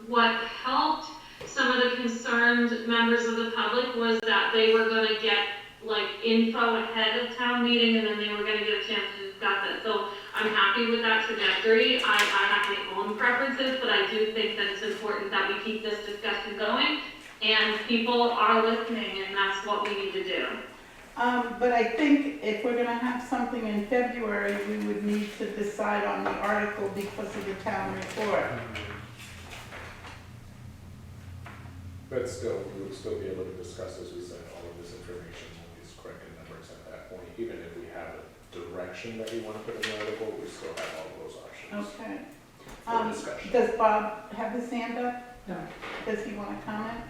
what helped some of the concerned members of the public was that they were gonna get, like, info ahead of town meeting, and then they were gonna get a chance to discuss it. So I'm happy with that trajectory. I have my own preferences, but I do think that it's important that we keep this discussion going, and people are listening, and that's what we need to do. But I think if we're gonna have something in February, we would need to decide on the article because of the town report. But still, we would still be able to discuss, as we said, all of this information, all these corrected numbers at that point. Even if we have a direction that we want to put in the article, we still have all of those options Okay. for discussion. Does Bob have his hand up? No. Does he want to comment?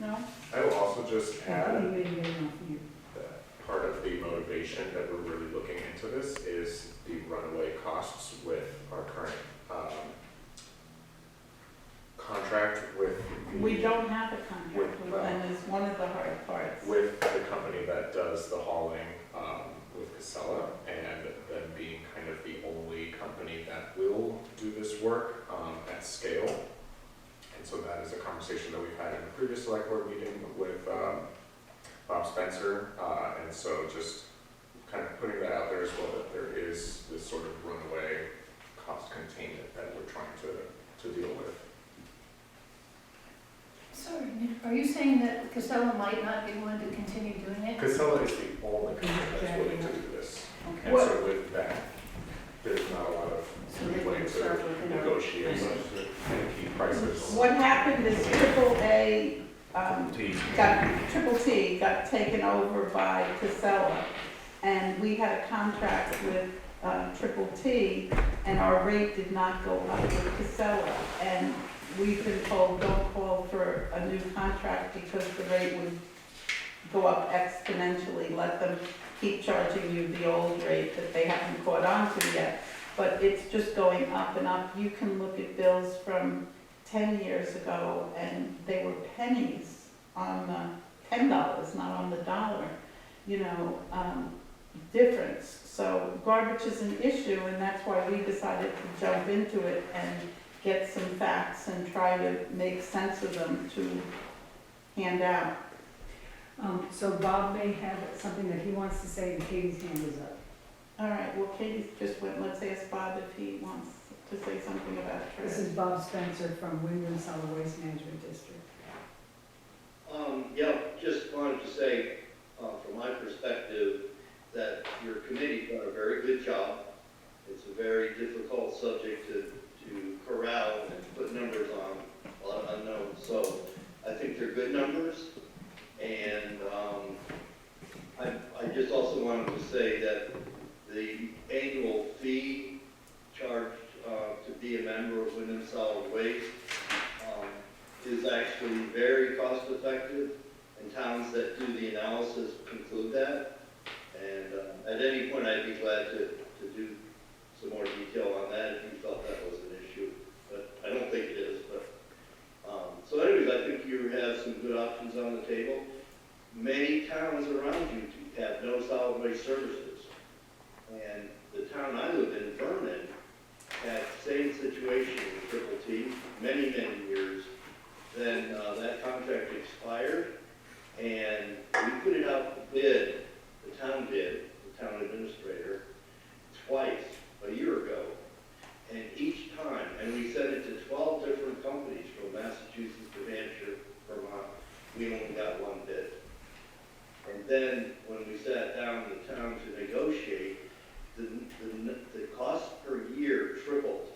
No? I will also just add Maybe getting off mute. that part of the motivation that we're really looking into this is the runaway costs with our current contract with the. We don't have a contract With- with them, is one of the hard parts. With the company that does the hauling with Casella, and them being kind of the only company that will do this work at scale. And so that is a conversation that we've had in a previous select board meeting with Bob Spencer. And so just kind of putting that out there as well, that there is this sort of runaway cost containment that we're trying to deal with. Sorry, Nick, are you saying that Casella might not be willing to continue doing it? Casella is the only company that's willing to do this. Okay. And so with that, there's not a lot of So they leeway can start to with an negotiate and keep prices. What happened is Triple T got taken over by Casella, and we had a contract with Triple T, and our rate did not go up with Casella. And we've been told, don't call for a new contract because the rate would go up exponentially. Let them keep charging you the old rate that they haven't caught on to yet. But it's just going up and up. You can look at bills from 10 years ago, and they were pennies on the $10, not on the dollar. difference. So garbage is an issue, and that's why we decided to jump into it and get some facts and try to make sense of them to hand out. So Bob may have something that he wants to say, and Katie's hand is up. All right, well, Katie just went, let's ask Bob if he wants to say something about trash. This is Bob Spencer from Wyndham Solid Waste Management District. Yeah, just wanted to say, from my perspective, that your committee's done a very good job. It's a very difficult subject to corral and put numbers on, a lot of unknowns. So I think they're good numbers. And I just also wanted to say that the annual fee charged to be a member of Wyndham Solid Waste is actually very cost effective, and towns that do the analysis conclude that. And at any point, I'd be glad to do some more detail on that if you felt that was an issue, but I don't think it is. But so anyways, I think you have some good options on the table. Many towns around you have no solid waste services, and the town I live in, Vernon, had the same situation with Triple T many years. Then that contract expired, and we put it out to bid. The town did, the town administrator, twice a year ago. And each time, and we sent it to 12 different companies from Massachusetts, New Hampshire, Vermont, we only got one bid. And then when we sat down in the town to negotiate, the cost per year tripled.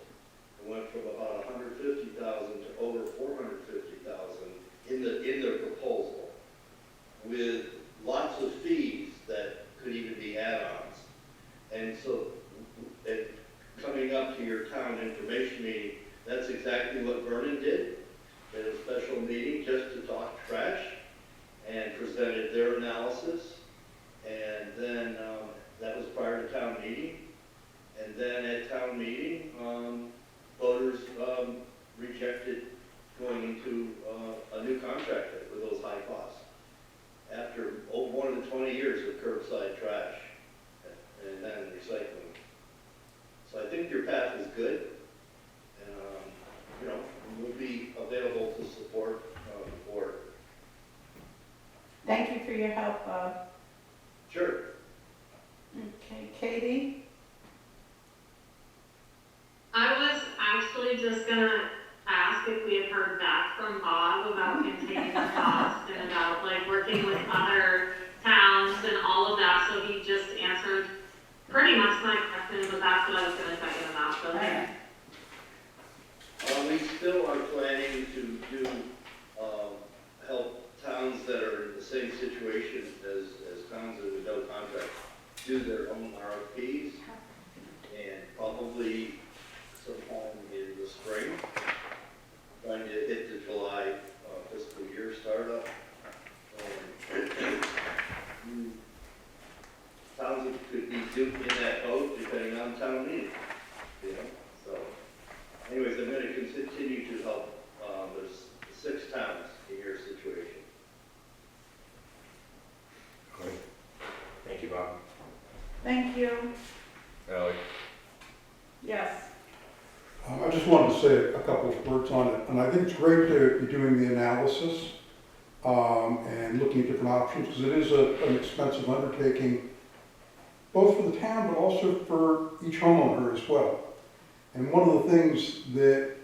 It went from about $150,000 to over $450,000 in their proposal, with lots of fees that could even be add-ons. And so, coming up to your town information meeting, that's exactly what Vernon did. They had a special meeting just to talk trash and presented their analysis. And then that was prior to town meeting. And then at town meeting, voters rejected going into a new contract with those high costs after more than 20 years of curbside trash and then recycling. So I think your path is good, and we'll be available to support the board. Thank you for your help, Bob. Sure. Okay, Katie? I was actually just gonna ask if we had heard back from Bob about containing the cost and about like working with other towns and all of that, so he just answered pretty much my question, but that's what I was gonna check in about, so thanks. We still are planning to do, help towns that are in the same situation as towns that with no contract do their own RFPs, and probably sometime in the spring, trying to hit the July fiscal year startup. Towns that could be duped in that boat depending on town meeting, So, anyways, I'm going to continue to help. There's 6 towns in your situation. Great. Thank you, Bob. Thank you. Ally? Yes. I just wanted to say a couple of words on it, and I think it's great to be doing the analysis and looking at different options, because it is an expensive undertaking, both for the town, but also for each homeowner as well. And one of the things that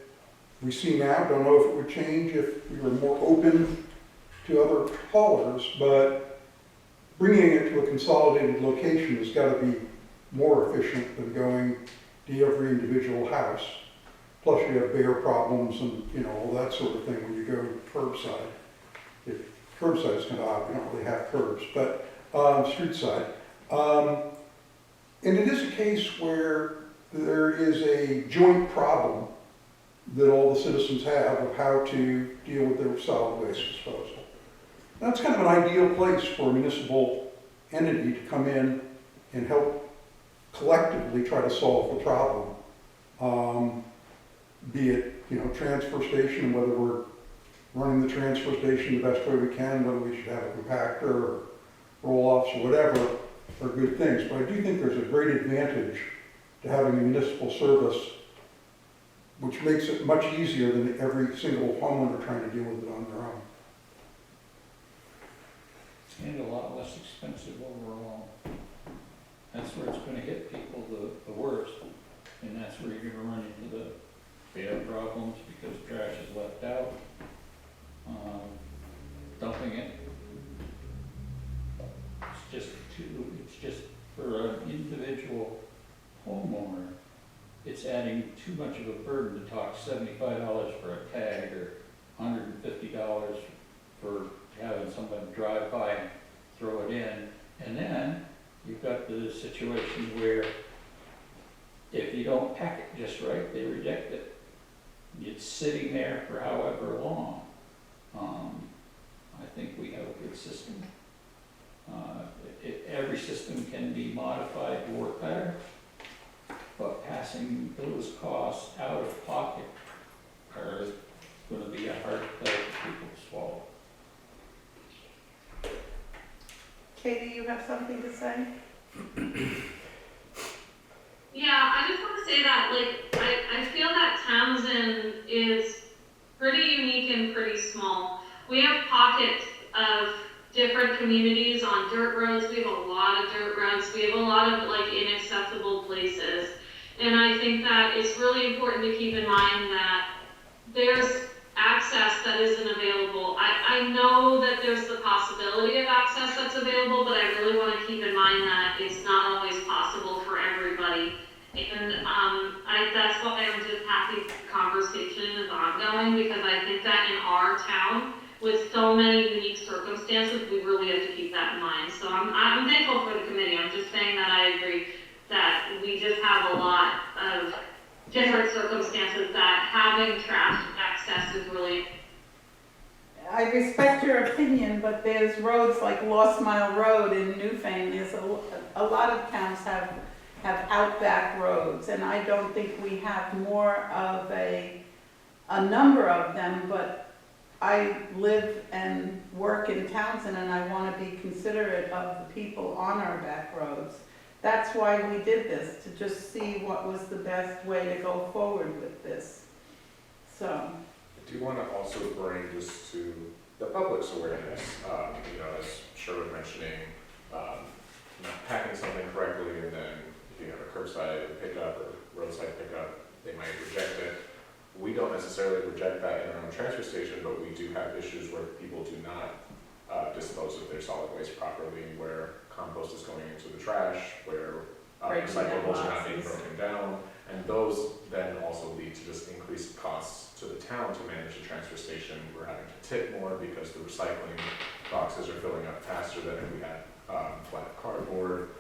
we see now, don't know if it would change if we were more open to other haulers, but bringing it to a consolidated location has got to be more efficient than going to every individual house. Plus you have bear problems and, all that sort of thing when you go curbside. If curbside is kind of odd, we don't really have curbs, but street side. And it is a case where there is a joint problem that all the citizens have of how to deal with their solid waste disposal. That's kind of an ideal place for a municipal entity to come in and help collectively try to solve the problem. Be it, transfer station, whether we're running the transfer station the best way we can, whether we should have a compactor, or roll-offs or whatever are good things. But I do think there's a great advantage to having a municipal service, which makes it much easier than every single homeowner trying to deal with it on their own. And a lot less expensive overall. That's where it's gonna hit people the worst, and that's where you're gonna run into the bad problems because trash is left out. Dumping it. It's just for an individual homeowner, it's adding too much of a burden to talk $75 for a tag or $150 for having somebody drive by and throw it in. And then you've got the situation where if you don't pack it just right, they reject it. It's sitting there for however long. I think we have a good system. Every system can be modified to work better, but passing those costs out of pocket are going to be a hard pill for people to swallow. Katie, you have something to say? Yeah, I just want to say that, like, I feel that Townsend is pretty unique and pretty small. We have pockets of different communities on dirt roads. We have a lot of dirt roads. We have a lot of, like, inaccessible places. And I think that it's really important to keep in mind that there's access that isn't available. I know that there's the possibility of access that's available, but I really want to keep in mind that it's not always possible for everybody. And that's why I'm just happy the conversation is ongoing, because I think that in our town, with so many unique circumstances, we really have to keep that in mind. So I'm thankful for the committee. I'm just saying that I agree that we just have a lot of different circumstances that having trash access is really. I respect your opinion, but there's roads like Lost Mile Road in Newfane. There's a lot of towns have outback roads, and I don't think we have more of a number of them, but I live and work in Townsend, and I want to be considerate of the people on our back roads. That's why we did this, to just see what was the best way to go forward with this. So. I do want to also bring just to the public's awareness, as Sherwood mentioning, not packing something correctly, and then if you have a curbside pickup or roadside pickup, they might reject it. We don't necessarily reject that in our own transfer station, but we do have issues where people do not dispose of their solid waste properly, where compost is going into the trash, where recyclables are not being broken down, and those then also lead to just increased costs to the town to manage the transfer station. We're having to tip more because the recycling boxes are filling up faster than if we had flat cardboard,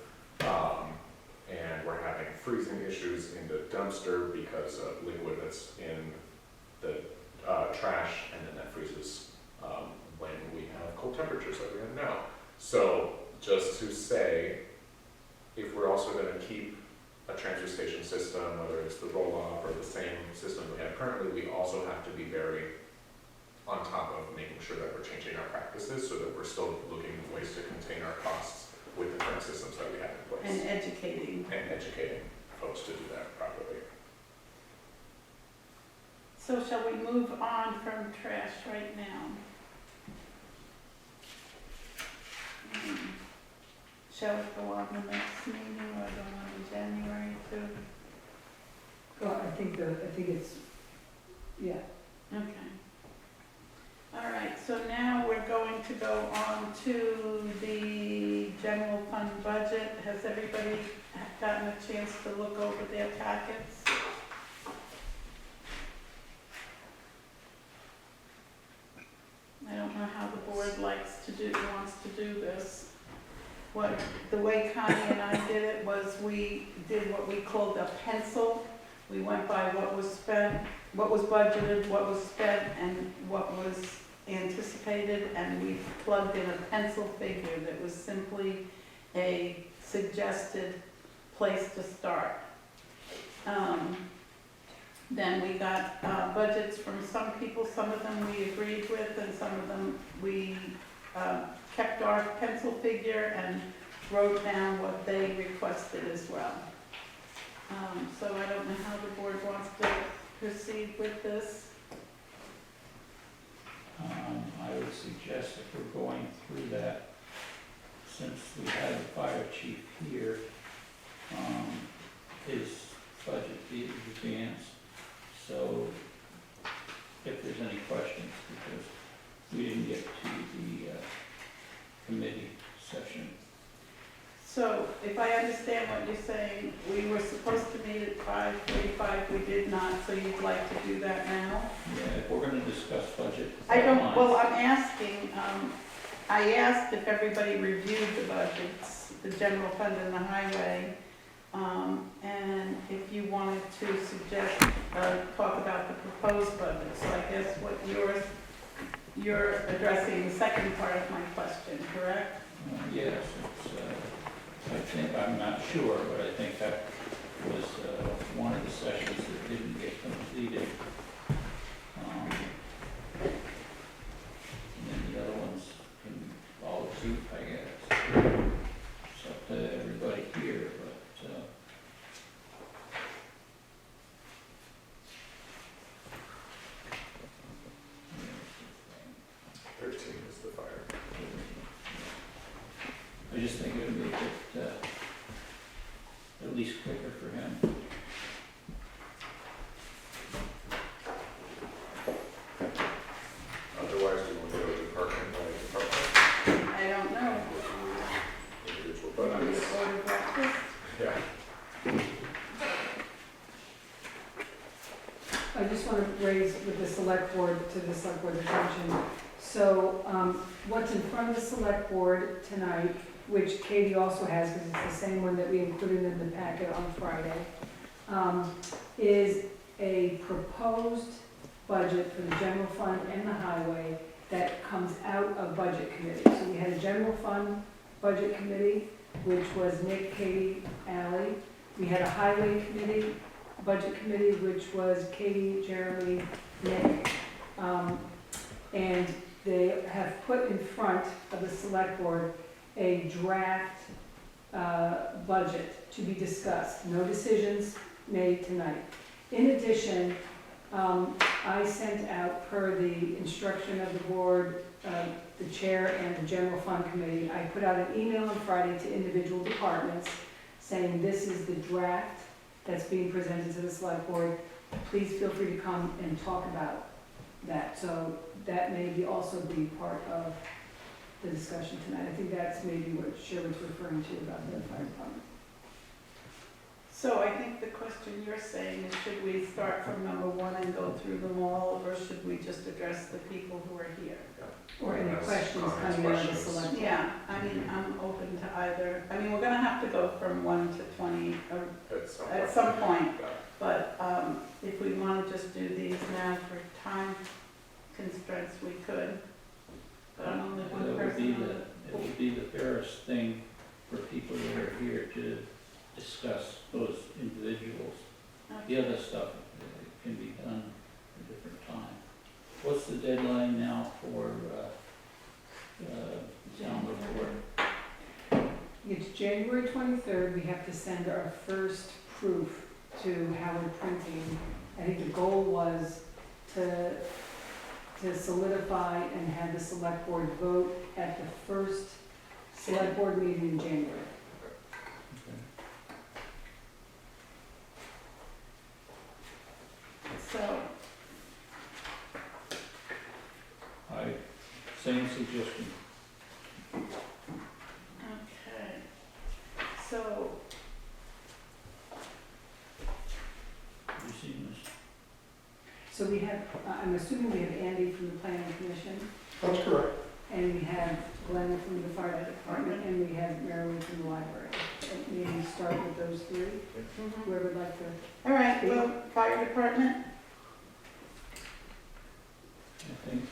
and we're having freezing issues in the dumpster because of liquid that's in the trash, and then that freezes when we have cold temperatures like we have now. So just to say, if we're also going to keep a transfer station system, whether it's the roll-off or the same system we have currently, we also have to be very on top of making sure that we're changing our practices so that we're still looking at ways to contain our costs with the current systems that we have in place. And educating. And educating folks to do that properly. So shall we move on from trash right now? Shall it go on the next meeting or the one in January too? Well, I think it's, yeah. Okay. All right, so now we're going to go on to the general fund budget. Has everybody gotten a chance to look over their packets? I don't know how the board wants to do this. The way Connie and I did it was we did what we called a pencil. We went by what was spent, what was budgeted, what was spent, and what was anticipated, and we plugged in a pencil figure that was simply a suggested place to start. Then we got budgets from some people. Some of them we agreed with, and some of them we kept our pencil figure and wrote down what they requested as well. So I don't know how the board wants to proceed with this. I would suggest if we're going through that, since we had the fire chief here, his budget is advanced, so if there's any questions, because we didn't get to the committee session. So if I understand what you're saying, we were supposed to meet at 5:45, we did not, so you'd like to do that now? Yeah, if we're gonna discuss budget. I don't, fine. well, I'm asking, I asked if everybody reviewed the budgets, the general fund and the highway, and if you wanted to suggest, talk about the proposed budget. So I guess what you're addressing the second part of my question, correct? Yes, it's, I think, I'm not sure, but I think that was one of the sessions that didn't get completed. And then the other ones can follow suit, I guess. It's up to everybody here, but, 13 is the fire. I just think it would make it at least quicker for him. Otherwise, we will go department by department. I don't know. Individual Want me to budgets. order breakfast? Yeah. I just want to raise with the select board, to the select board attention. So what's in front of the select board tonight, which Katie also has, because it's the same one that we included in the packet on Friday, is a proposed budget for the general fund and the highway that comes out of budget committee. So we had a general fund budget committee, which was Nick, Katie, Ally. We had a highway committee, budget committee, which was Katie, Jeremy, Nick. And they have put in front of the select board a draft budget to be discussed. No decisions made tonight. In addition, I sent out, per the instruction of the board, the chair and the general fund committee, I put out an email on Friday to individual departments saying this is the draft that's being presented to the select board. Please feel free to come and talk about that. So that may also be part of the discussion tonight. I think that's maybe what Sherwood's referring to about the fire department. So I think the question you're saying is, should we start from number 1 and go through them all, or should we just address the people who are here? Or any Yes, questions comments, coming out of the questions. select board? Yeah, I mean, I'm open to either. I mean, we're gonna have to go from 1 to 20 at some point, but if we wanna just do these now for time constraints, we could. But I'm only one person. It would be the fairest thing for people that are here to discuss those individuals. The other stuff can be done at a different time. What's the deadline now for town report? It's January 23rd. We have to send our first proof to Howard Printing. I think the goal was to solidify and have the select board vote at the first select board meeting in January. So, Same suggestion. okay, so, You seen this? So we have, I'm assuming we have Andy from the planning commission, That's correct. and we have Glenn from the fire department, and we have Marilyn from the library. And maybe start with those three, whoever would like to. all right, well, fire department, I think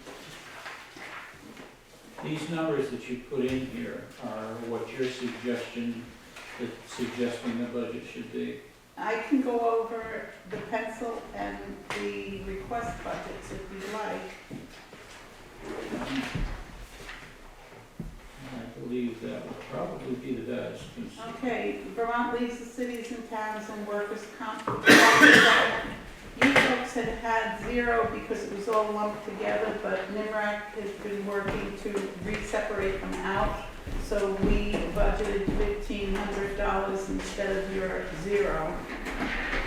these numbers that you put in here are what your suggesting the budget should be. I can go over the pencil and the request budgets if you like. believe that would probably be the best. 'Cause Okay, Vermont leaves the cities and towns and workers' comp. You folks had zero because it was all lumped together, but NIMRAC has been working to re-separate them out. So we budgeted $1,500 instead of your zero.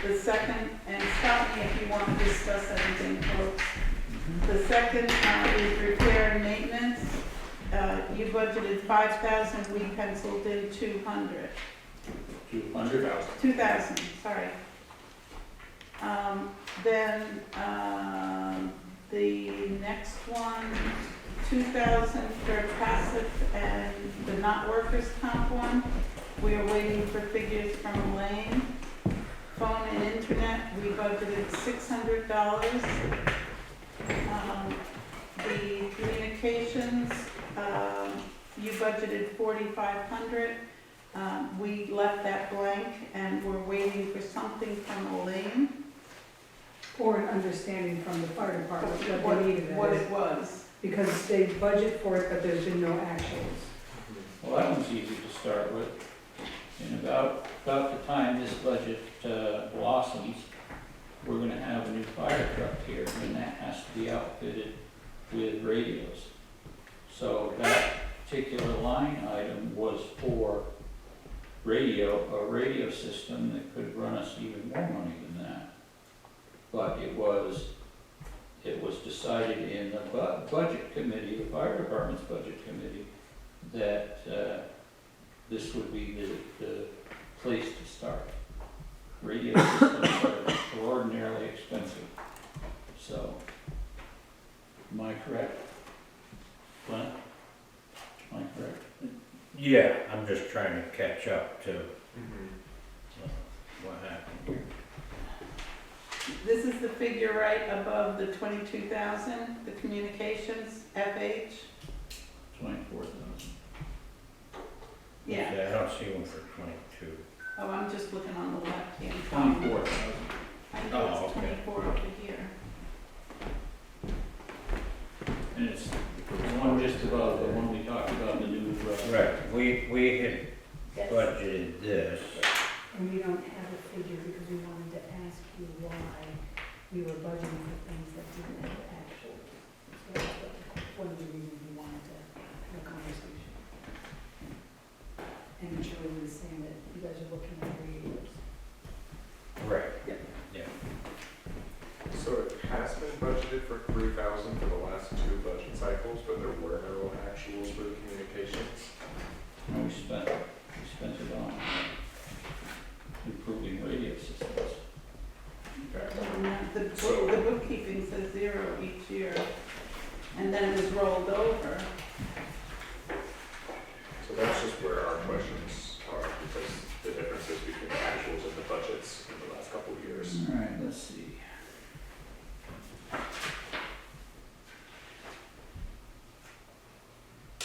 The second, and stop me if you want to discuss anything, folks. The second is repair and maintenance. You budgeted 5,000, we penciled in 200. 200,000. 2,000, sorry. Then, the next one, 2,000 for passive and the not workers' comp one. We are waiting for figures from Elaine. Phone and internet, we budgeted $600. The communications, you budgeted 4,500. We left that blank and we're waiting for something from Elaine. Or an understanding from the fire department what they needed. What it was. Because they budget for it, but there's been no actuals. Well, that one's easy to start with. And about the time this budget blossoms, we're gonna have a new fire truck here, and that has to be outfitted with radios. So that particular line item was for a radio system that could run us even more money than that. But it was decided in the budget committee, the fire department's budget committee, that this would be the place to start. Radio systems are extraordinarily expensive. So, am I correct? Glenn? Am I correct? Yeah, I'm just trying to catch up to what happened here. This is the figure right above the 22,000, the communications, FH. 24,000. Yeah. I don't see one for 22. Oh, I'm just looking on the left-hand column. 24,000. I know Oh, it's okay. 24 over here. And it's the one just above, the one we talked about, the new. Right, we had budgeted this. And we don't have a figure because we wanted to ask you why we were budgeting for things that didn't have actual. So that's one of the reasons we wanted to have a conversation. And Julie was saying that you guys are looking at radios. Right. Yeah. So it has been budgeted for 3,000 for the last 2 budget cycles, but there were no actuals for the communications. And we spent it on improving radio systems. And the bookkeeping says zero each year, and then it was rolled over. So that's just where our questions are, because the differences between the actuals and the budgets in the last couple of years. All right, let's see.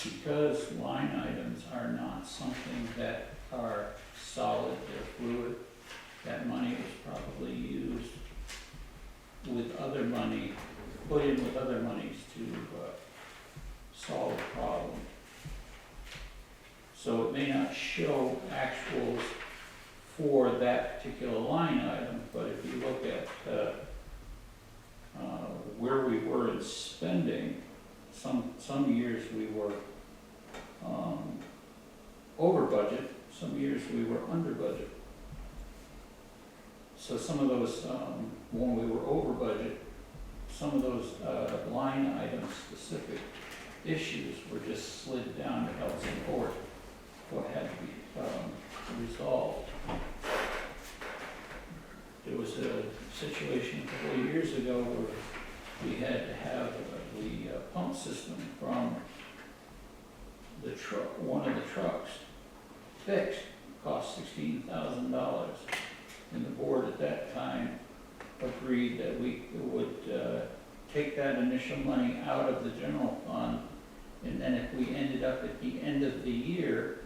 Because line items are not something that are solid, they're fluid, that money was probably used with other money, put in with other monies to solve a problem. So it may not show actuals for that particular line item, but if you look at where we were in spending, some years we were over budget, some years we were under budget. So some of those, when we were over budget, some of those line item specific issues were just slid down to help support what had to be resolved. There was a situation a couple of years ago where we had to have the pump system from the truck, one of the trucks, fixed. It cost $16,000. And the board at that time agreed that we would take that initial money out of the general fund, and then if we ended up at the end of the year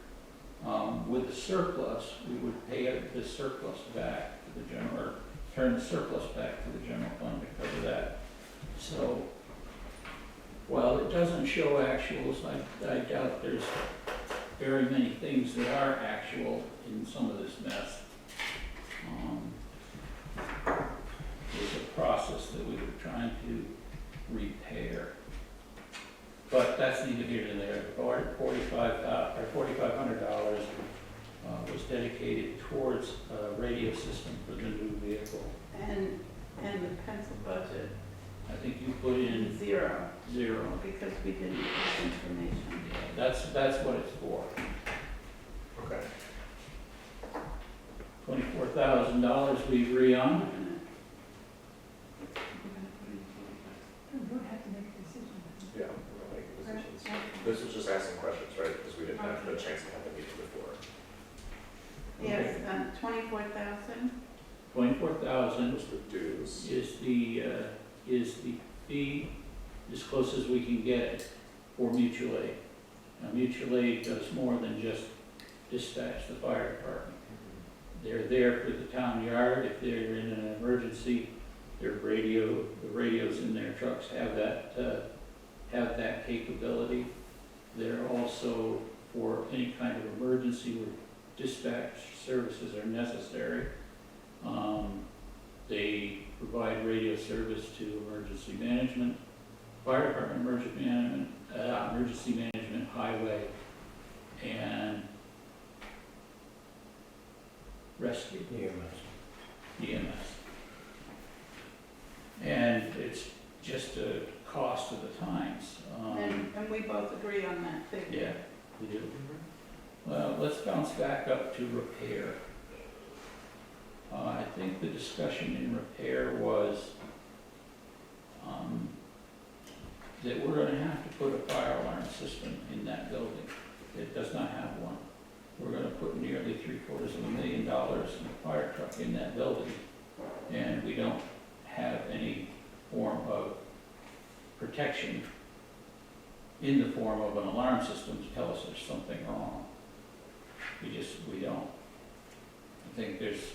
with a surplus, we would pay the surplus back to the general, or turn the surplus back to the general fund to cover that. So, while it doesn't show actuals, I doubt there's very many things that are actual in some of this mess. There's a process that we were trying to repair. But that's neither here nor there. $4,500 was dedicated towards a radio system for the new vehicle. And the pencil budget, I think you put in zero, zero. because we didn't get this information. That's what it's for. Okay. $24,000 we agree on. You don't have to make a decision. Yeah, we'll make decisions. This was just asking questions, right? Because we didn't have the chance to have the meeting before. Yes, 24,000. 24,000 Was the dues. is the fee as close as we can get it for mutual aid. Now, mutual aid does more than just dispatch the fire department. They're there for the town yard. If they're in an emergency, the radios in their trucks have that capability. They're also for any kind of emergency where dispatch services are necessary. They provide radio service to emergency management, fire department, emergency management, highway, and rescue. EMS. And it's just a cost of the times. And we both agree on that figure. Yeah, we do. Well, let's bounce back up to repair. I think the discussion in repair was that we're gonna have to put a fire alarm system in that building. It does not have one. We're gonna put nearly $750,000 in a fire truck in that building, and we don't have any form of protection in the form of an alarm system to tell us there's something wrong. We don't. I think there's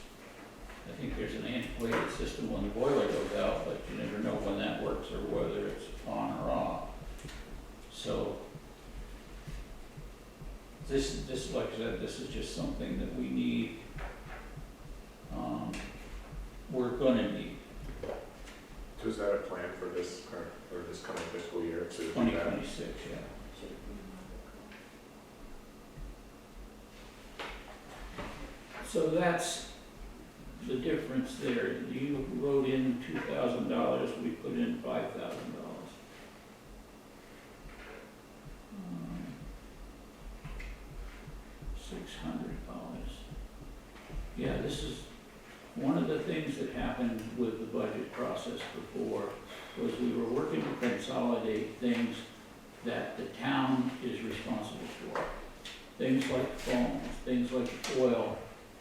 an antiquated system when the boiler goes out, but you never know when that works or whether it's on or off. So this, like I said, this is just something that we need, we're gonna need. So is that a plan for this current, or this coming fiscal year to do that? 2026, yeah. So that's the difference there. You wrote in $2,000, we put in $5,000. $600. Yeah, this is one of the things that happened with the budget process before, was we were working to consolidate things that the town is responsible for. Things like phones, things like oil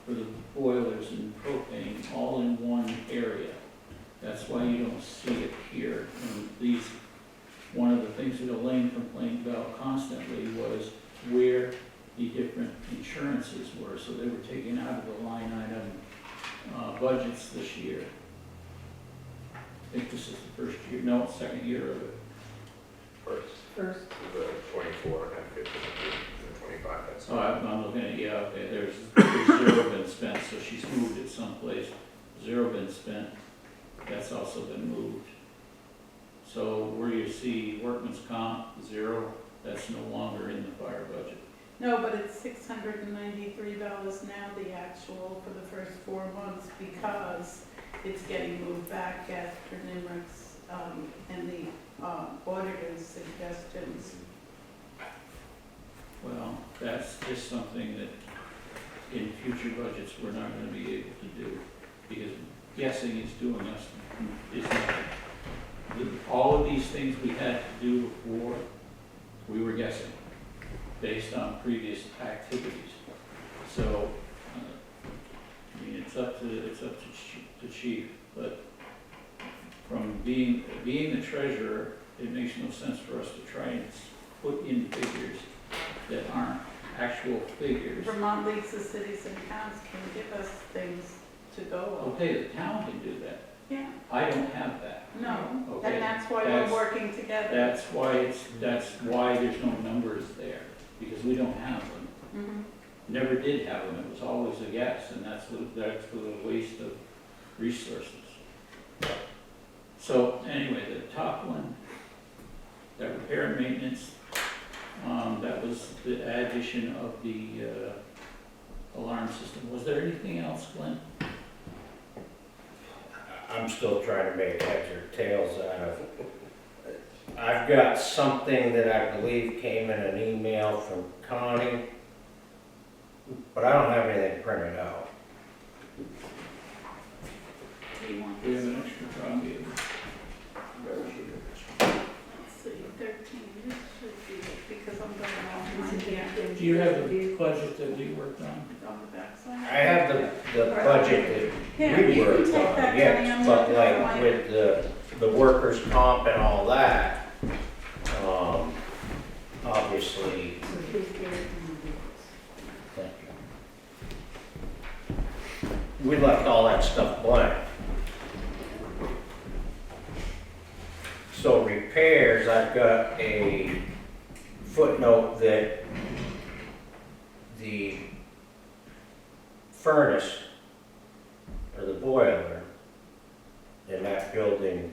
for the boilers and propane, all in one area. That's why you don't see it here. And one of the things that Elaine complained about constantly was where the different insurances were. So they were taken out of the line item budgets this year. I think this is the first year, no, second year of it. First. The 24 and 50 and 25, that's. Oh, I'm looking at, yeah, okay, there's zero been spent, so she's moved it someplace. Zero been spent, that's also been moved. So where you see workman's comp, zero, that's no longer in the fire budget. No, but it's $693 now, the actual for the first 4 months, because it's getting moved back after NIMRIC's and the auditor's suggestions. Well, that's just something that in future budgets, we're not gonna be able to do, because guessing is doing us, is nothing. All of these things we had to do before, we were guessing, based on previous activities. So, I mean, it's up to the chief, but from being the treasurer, it makes no sense for us to try and put in figures that aren't actual figures. Vermont Leagues of Cities and Towns can give us things to go on. Okay, the town can do that. Yeah, I don't have that. no, Okay, and that's why that's- we're working together. That's why there's no numbers there, because we don't have them. Never did have them, it was always a guess, and that's a waste of resources. So anyway, the top one, that repair and maintenance, that was the addition of the alarm system. Was there anything else, Glenn? I'm still trying to make heads or tails out of. I've got something that I believe came in an email from Connie, but I don't have anything printed out. Do you want We this have an one? extra copy of it. Let's see, 13, this should be it, because I'm going off on here. Do you have the budget that we worked on? On the backside? I have the budget Here, that we you can worked take on, that, yes, Diane, but look at like mine. with the workers' comp and all that, obviously, thank you. We left all that stuff blank. So repairs, I've got a footnote that the furnace or the boiler in that building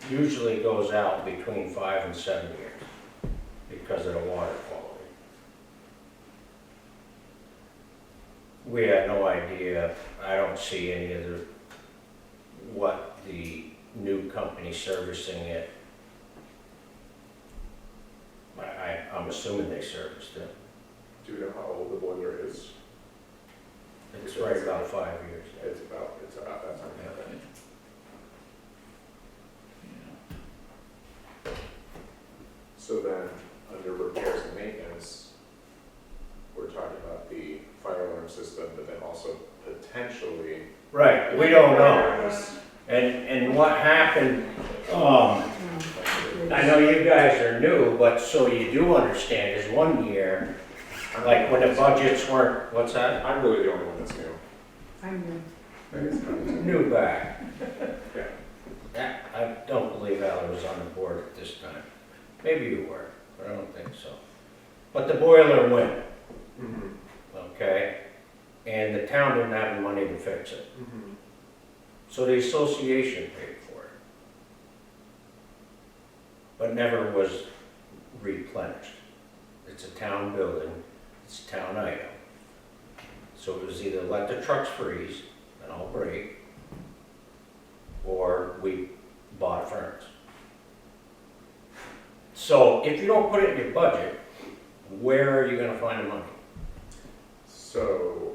usually goes out between 5 and 7 years because of the water quality. We had no idea, I don't see any of what the new company servicing it, I'm assuming they serviced it. Do you know how old the boiler is? It's right about 5 years. It's about that time. Yeah. So then, under repairs and maintenance, we're talking about the fire alarm system, but then also potentially. Right, we don't know. And what happened, I know you guys are new, but so you do understand, is 1 year, like when the budgets weren't, what's that? I'm really the only one that's new. I'm New back. Yeah. I don't believe Ally was on the board at this time. Maybe you were, but I don't think so. But the boiler went, okay? And the town didn't have the money to fix it. So the association paid for it. But never was replenished. It's a town building, it's a town item. So it was either let the trucks freeze and all break, or we bought a furnace. So if you don't put it in your budget, where are you gonna find the money? So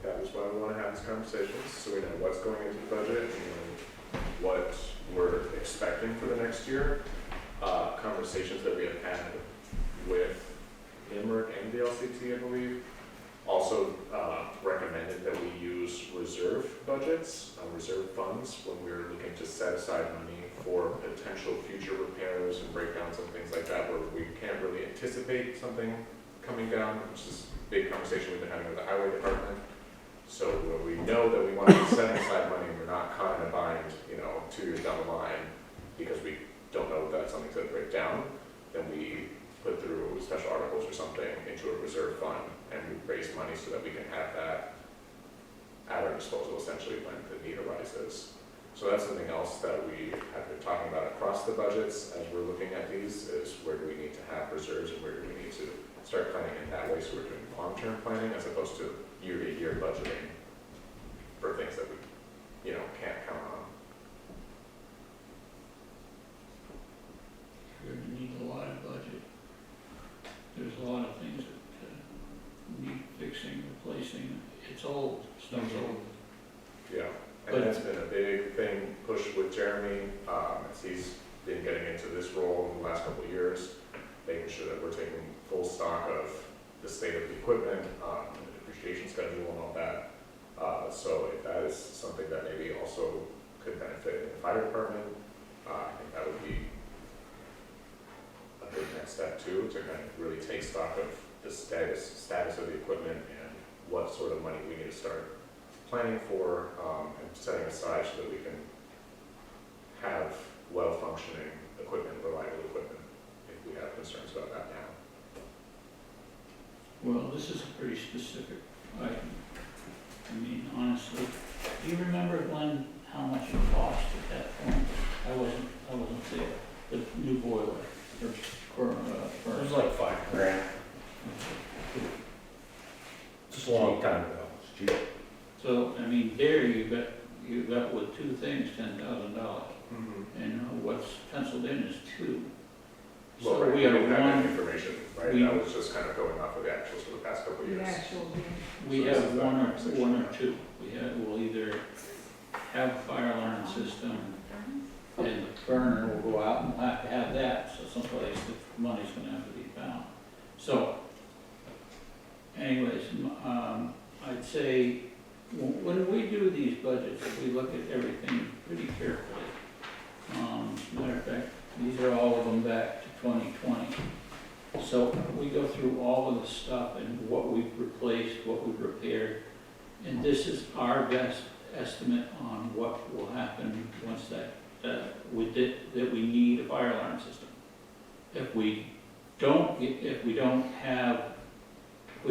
that is why we want to have these conversations, so we know what's going into the budget and what we're expecting for the next year. Conversations that we have had with IMRIC and the LCT, I believe, also recommended that we use reserve budgets, reserve funds, when we're looking to set aside money for potential future repairs and breakdowns and things like that, where we can't really anticipate something coming down, which is a big conversation we've been having with the highway department. So where we know that we want to be setting aside money and we're not caught in a bind, 2 years down the line, because we don't know that something's going to break down, then we put through special articles or something into a reserve fund and we raise money so that we can have that at our disposal essentially when the need arises. So that's something else that we have been talking about across the budgets as we're looking at these, is where do we need to have reserves and where do we need to start planning in that way, so we're doing long-term planning as opposed to year-to-year budgeting for things that we, can't count on. You're gonna need a lot of budget. There's a lot of things that need fixing, replacing. It's old, stuff's old. Yeah, But- and that's been a big thing pushed with Jeremy, as he's been getting into this role in the last couple of years, making sure that we're taking full stock of the state of the equipment, and the depreciation schedule and all that. So if that is something that maybe also could benefit the fire department, I think that would be a big next step too, to kind of really take stock of the status of the equipment and what sort of money we need to start planning for, and setting aside so that we can have well-functioning equipment, reliable equipment, if we have concerns about that now. Well, this is a pretty specific item. I mean, honestly, do you remember, Glenn, how much it cost at that point? I wasn't there. The new boiler for It was like $5,000. Just a long time ago. It's cheap. So, I mean, there you got with two things, $10,000. Mhm. And what's penciled in is two. Well, So right, we we have didn't have any one, information, right? we- That was just kind of going off of the actuals for the past couple of The years. actual, we So this have is that one conversation. or two. We'll either have a fire alarm system and the burner will go out and we'll have to have that, so someplace the money's gonna have to be found. So, anyways, I'd say, when we do these budgets, we look at everything pretty carefully. Matter of fact, these are all of them back to 2020. So we go through all of the stuff and what we've replaced, what we've repaired, and this is our best estimate on what will happen once that we need a fire alarm system. If we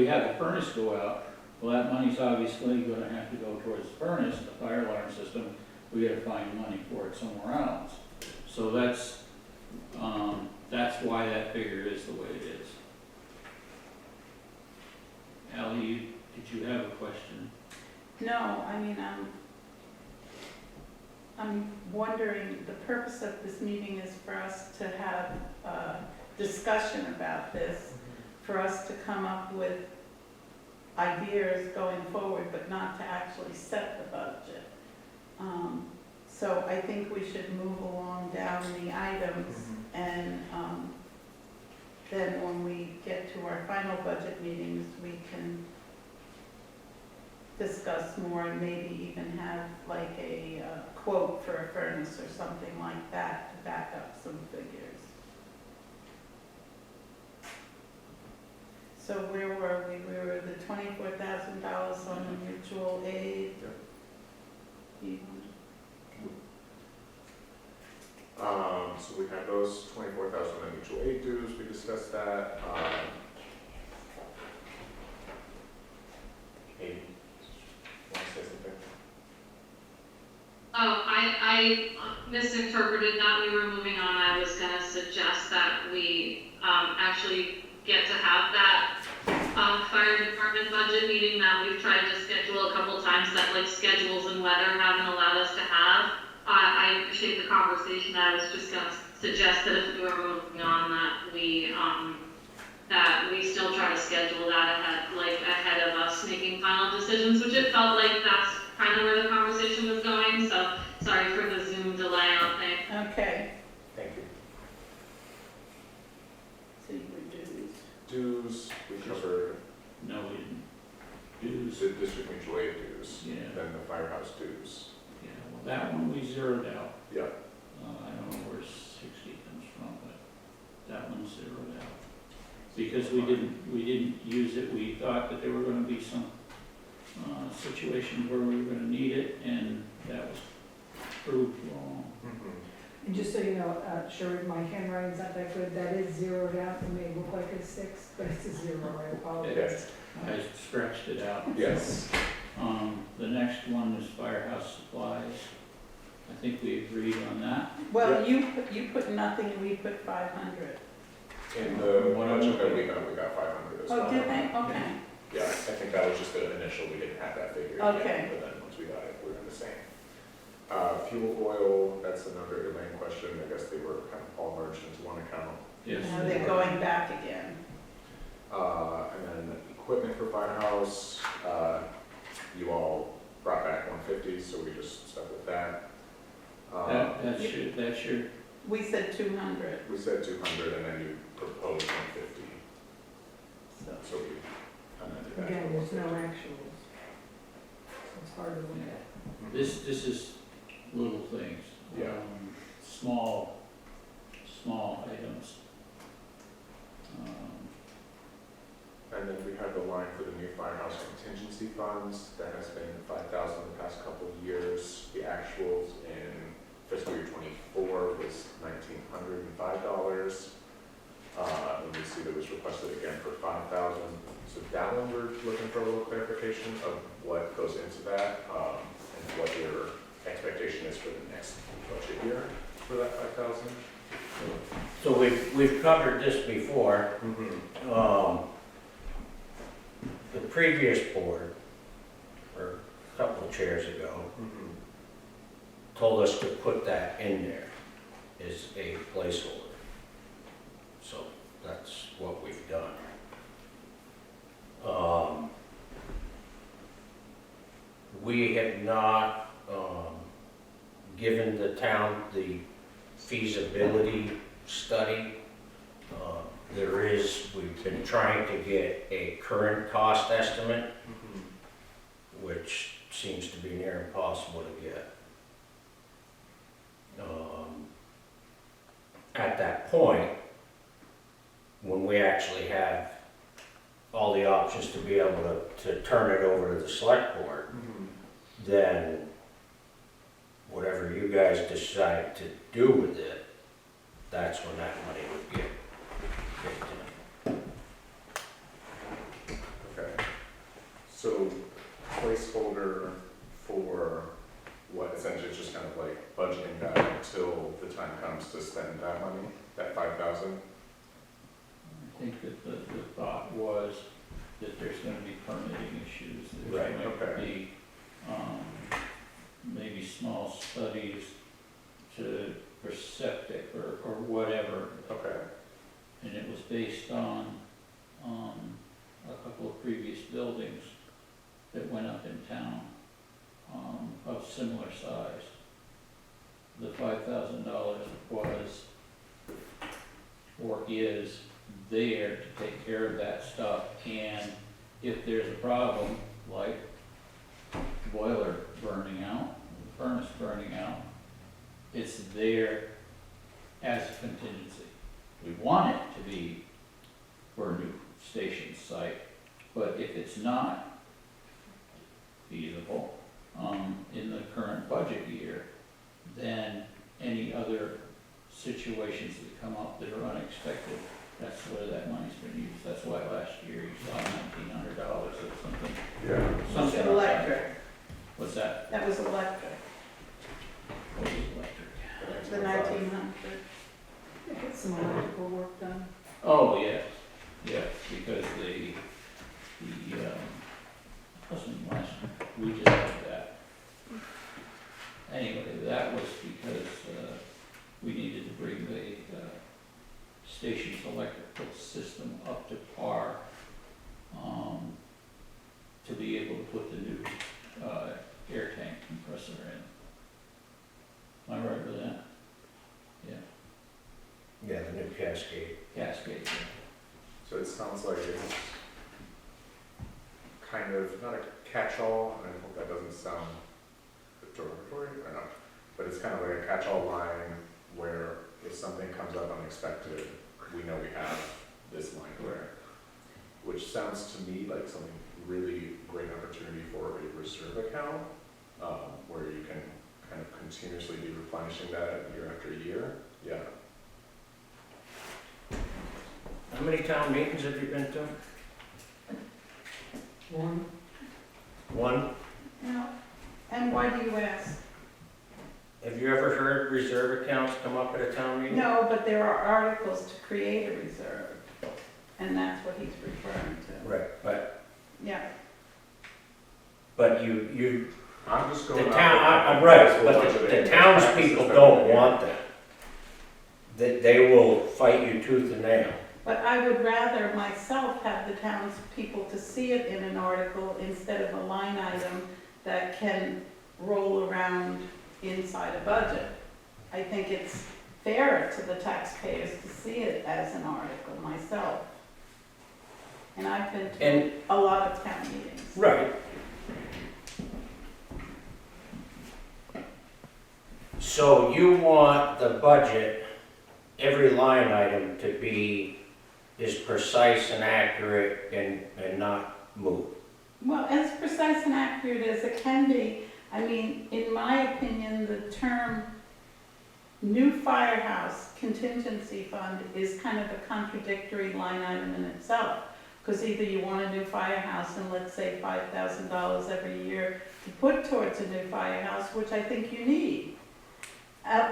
have the furnace go out, well, that money's obviously gonna have to go towards the furnace, the fire alarm system. We gotta find money for it somewhere else. So that's why that figure is the way it is. Ally, did you have a question? No, I mean, I'm wondering, the purpose of this meeting is for us to have a discussion about this, for us to come up with ideas going forward, but not to actually set the budget. So I think we should move along down the items, and then when we get to our final budget meetings, we can discuss more and maybe even have like a quote for a furnace or something like that to back up some figures. So where were we? We were the $24,000 on the mutual aid. So we had those 24,000 in mutual aid dues, we discussed that. Amy, want to say something? Oh, I misinterpreted that we were moving on. I was gonna suggest that we, actually get to have that, fire department budget meeting that we've tried to schedule a couple times, that like schedules and weather haven't allowed us to have. I appreciate the conversation. I was just gonna suggest that if we were moving on, that we still try to schedule that ahead of us making final decisions, which it felt like that's kind of where the conversation was going, so sorry for the Zoom delay on things. Okay. Thank you. So you were dues. Dues, we covered No, we didn't. Dues, the district mutual aid dues, yeah, then the firehouse dues. yeah, well, that one we zeroed out. Yep. I don't know where 60 comes from, but that one's zeroed out. Because we didn't use it, we thought that there were gonna be some situations where we were gonna need it, and that was proved wrong. and just so you know, Sherry, my handwriting's not that good, that is zeroed out, it may look like a 6, but it's a 0, I apologize. Yes. I scratched it out. Yes. The next one is firehouse supplies. I think we agreed on that. Well, you put nothing and we put 500. In the budget that we got 500 as well. Oh, did they? Okay. Yeah, I think that was just the initial, we didn't have that figure Okay. yet, but then once we got it, we were in the same. Fuel oil, that's another Elaine question, I guess they were kind of all merged into one account. Yes. Now they're going back again. And then equipment for firehouse, you all brought back 150, so we just stuck with that. That's your, We said 200, We said 200 and then you proposed 150, so. so we amended that. Again, to there's no 150. actuals, so it's hard to look at. this is little things. Yeah. Small items. And then we have the line for the new firehouse contingency funds, that has been 5,000 the past couple of years. The actuals in fiscal year '24 was $1,905. Let me see, that was requested again for 5,000. So that one, we're looking for a little clarification of what goes into that, and what your expectation is for the next budget year for that 5,000. So we've covered this before. The previous board, or a couple of chairs ago, told us to put that in there as a placeholder. So that's what we've done. We have not given the town the feasibility study. We've been trying to get a current cost estimate, which seems to be near impossible to get. At that point, when we actually have all the options to be able to turn it over to the select board, then whatever you guys decide to do with it, that's when that money would get kicked in. Okay. So placeholder for what, essentially just kind of like budgeting that until the time comes to spend that money, that 5,000? I think that the thought was that there's gonna be permitting issues. Right, There's going to okay. be, maybe small studies for septic or whatever. Okay. And it was based on, a couple of previous buildings that went up in town, of similar size. The $5,000 was, or is, there to take care of that stuff, and if there's a problem, like boiler burning out, furnace burning out, it's there as a contingency. We want it to be for a new station site, but if it's not feasible, in the current budget year, then any other situations that come up that are unexpected, that's where that money's been used. That's why last year you saw $1,900 or something. Yeah. It Something was like that. electric. What's that? That was electric, What was electric? the 1,900. Get some electrical work done. Oh, yes, yes, because wasn't last, we just had that. Anyway, that was because, we needed to bring the, station's electrical system up to par, to be able to put the new, air tank compressor in. Am I right with that? Yeah, Yeah, the new cascade. Cascade, yeah. So it sounds like it's kind of, not a catch-all, and I hope that doesn't sound derogatory, or not, but it's kind of like a catch-all line where if something comes up unexpected, we know we have this line where, which sounds to me like something really great opportunity for a reserve account, where you can kind of continuously be replenishing that year after year. Yeah. How many town meetings have you been to? One. One? Now, and why do you ask? Have you ever heard reserve accounts come up at a town meeting? No, but there are articles to create a reserve, and that's what he's referring to. Right, Yeah. but you, I'm just the going. town, I'm right, but the townspeople don't want that. They will fight you tooth and nail. But I would rather myself have the townspeople to see it in an article instead of a line item that can roll around inside a budget. I think it's fairer to the taxpayers to see it as an article myself. And I've been to a lot of town meetings. Right. So you want the budget, every line item to be as precise and accurate and not move. Well, as precise and accurate as it can be. I mean, in my opinion, the term new firehouse contingency fund is kind of a contradictory line item in itself. Because either you want a new firehouse and let's say $5,000 every year to put towards a new firehouse, which I think you need.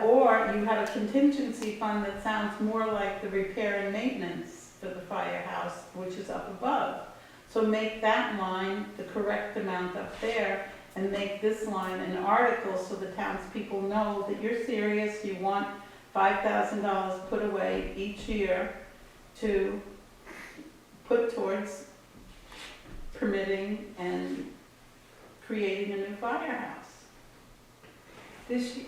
Or you have a contingency fund that sounds more like the repair and maintenance for the firehouse, which is up above. So make that line the correct amount up there and make this line an article so the townspeople know that you're serious, you want $5,000 put away each year to put towards permitting and creating a new firehouse. This,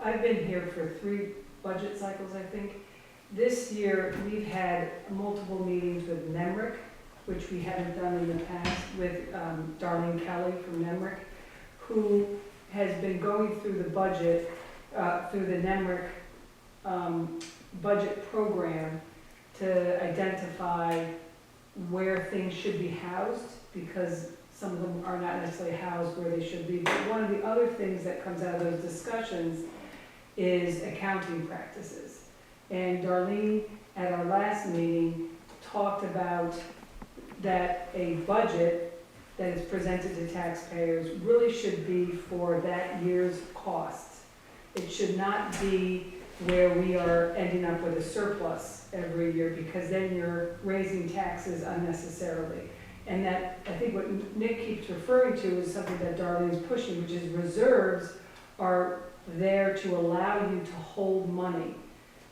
I've been here for 3 budget cycles, I think. This year, we've had multiple meetings with NEMRIC, which we haven't done in the past, with Darlene Kelly from NEMRIC, who has been going through the budget, through the NEMRIC budget program to identify where things should be housed, because some of them are not necessarily housed where they should be. But one of the other things that comes out of those discussions is accounting practices. And Darlene, at our last meeting, talked about that a budget that is presented to taxpayers really should be for that year's costs. It should not be where we are ending up with a surplus every year, because then you're raising taxes unnecessarily. And that, I think what Nick keeps referring to is something that Darlene's pushing, which is reserves are there to allow you to hold money.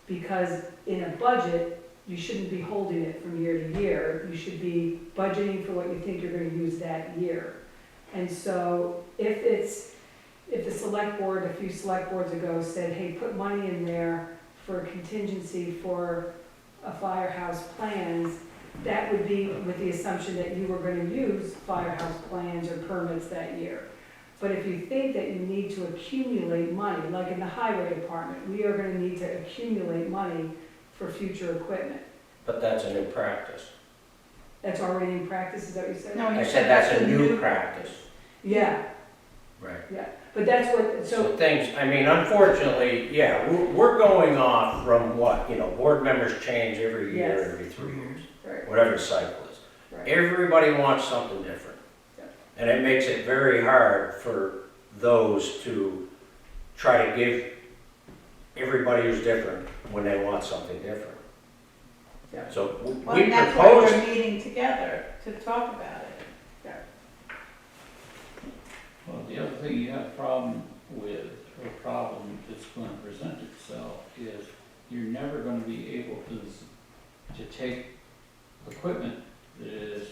Because in a budget, you shouldn't be holding it from year to year. You should be budgeting for what you think you're going to use that year. And so if the select board, a few select boards ago, said, hey, put money in there for contingency for a firehouse plans, that would be with the assumption that you were going to use firehouse plans or permits that year. But if you think that you need to accumulate money, like in the highway department, we are going to need to accumulate money for future equipment. But that's a new practice. That's already in practice, is that what you said? No, I said that's a new practice. Yeah, Right. yeah, but that's what, So things, I mean, unfortunately, yeah, we're going off from what, board members change every year, Yes. every 3 years, right, whatever the cycle is. right. Everybody wants something different. Yeah. And it makes it very hard for those to try to give everybody who's different when they want something different. Yeah. So Well, we and that's why proposed, we're meeting together to talk about it. Well, the other thing you have a problem with, or problem that's going to present itself, is you're never going to be able to take equipment that is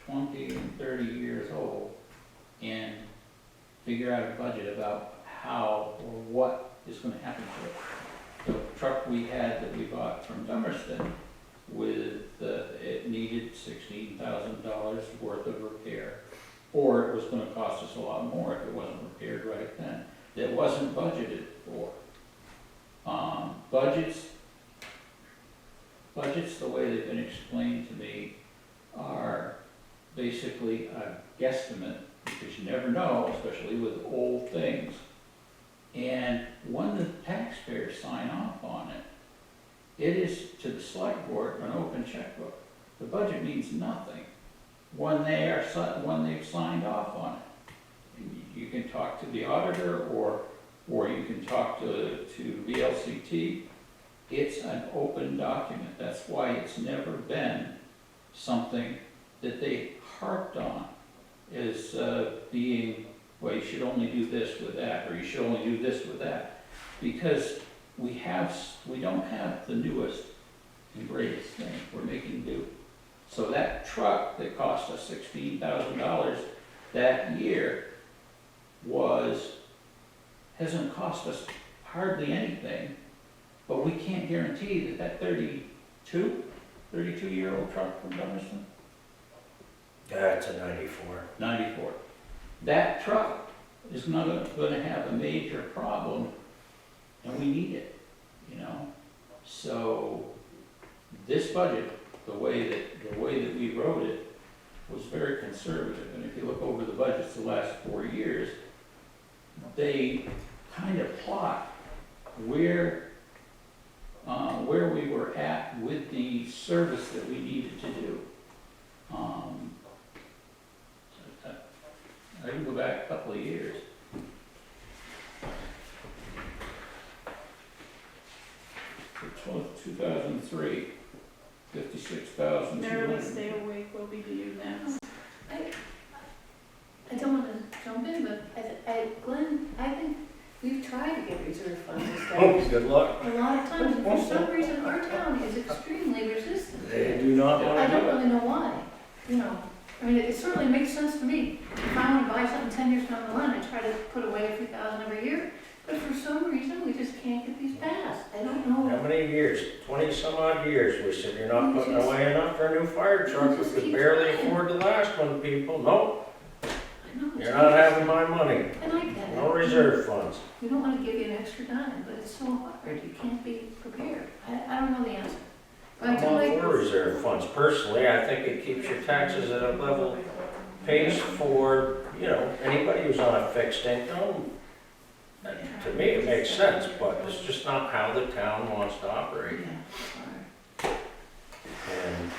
20 and 30 years old and figure out a budget about how or what is going to happen to it. The truck we had that we bought from Dummerston, it needed $16,000 worth of repair, or it was going to cost us a lot more if it wasn't repaired right then. That wasn't budgeted for. Budgets, the way they've been explained to me, are basically a guesstimate, because you never know, especially with old things. And when the taxpayers sign off on it, it is to the select board an open checkbook. The budget means nothing when they've signed off on it. You can talk to the auditor, or you can talk to VLCT. It's an open document. That's why it's never been something that they harped on as being, well, you should only do this with that, or you should only do this with that. Because we don't have the newest and greatest thing. We're making do. So that truck that cost us $16,000 that year hasn't cost us hardly anything, but we can't guarantee that 32-year-old truck from Dummerston, that's a 94. 94, that truck is not going to have a major problem, and we need it, So this budget, the way that we wrote it, was very conservative. And if you look over the budgets the last 4 years, they kind of plot where we were at with the service that we needed to do. I can go back a couple of years. So 2003, 56,200. Merrily stay awake, we'll be to you next. I don't want to jump in, but Glenn, I think we've tried to get reserve funds Oh, established good luck. a lot of times, and for some reason, our town is extremely resistant. They do not I want to don't do it. really know why, you know. I mean, it certainly makes sense to me. If I want to buy something 10 years down the line, I try to put away a few thousand every year. But for some reason, we just can't get these passed. I don't know. How many years? 20 some odd years, we said you're not putting away enough for a new fire truck, we could barely afford the last one, people. Nope, I know. it's you're not having my money. And I get it. No reserve funds. We don't want to give you an extra dime, but it's so hard. You can't be prepared. I don't know the answer. But I I'm do all like. for reserve funds. Personally, I think it keeps your taxes at a level pace for, you know, anybody who's on a fixed income. To me, it makes sense, but it's just not how the town wants to operate. Yeah, sorry. And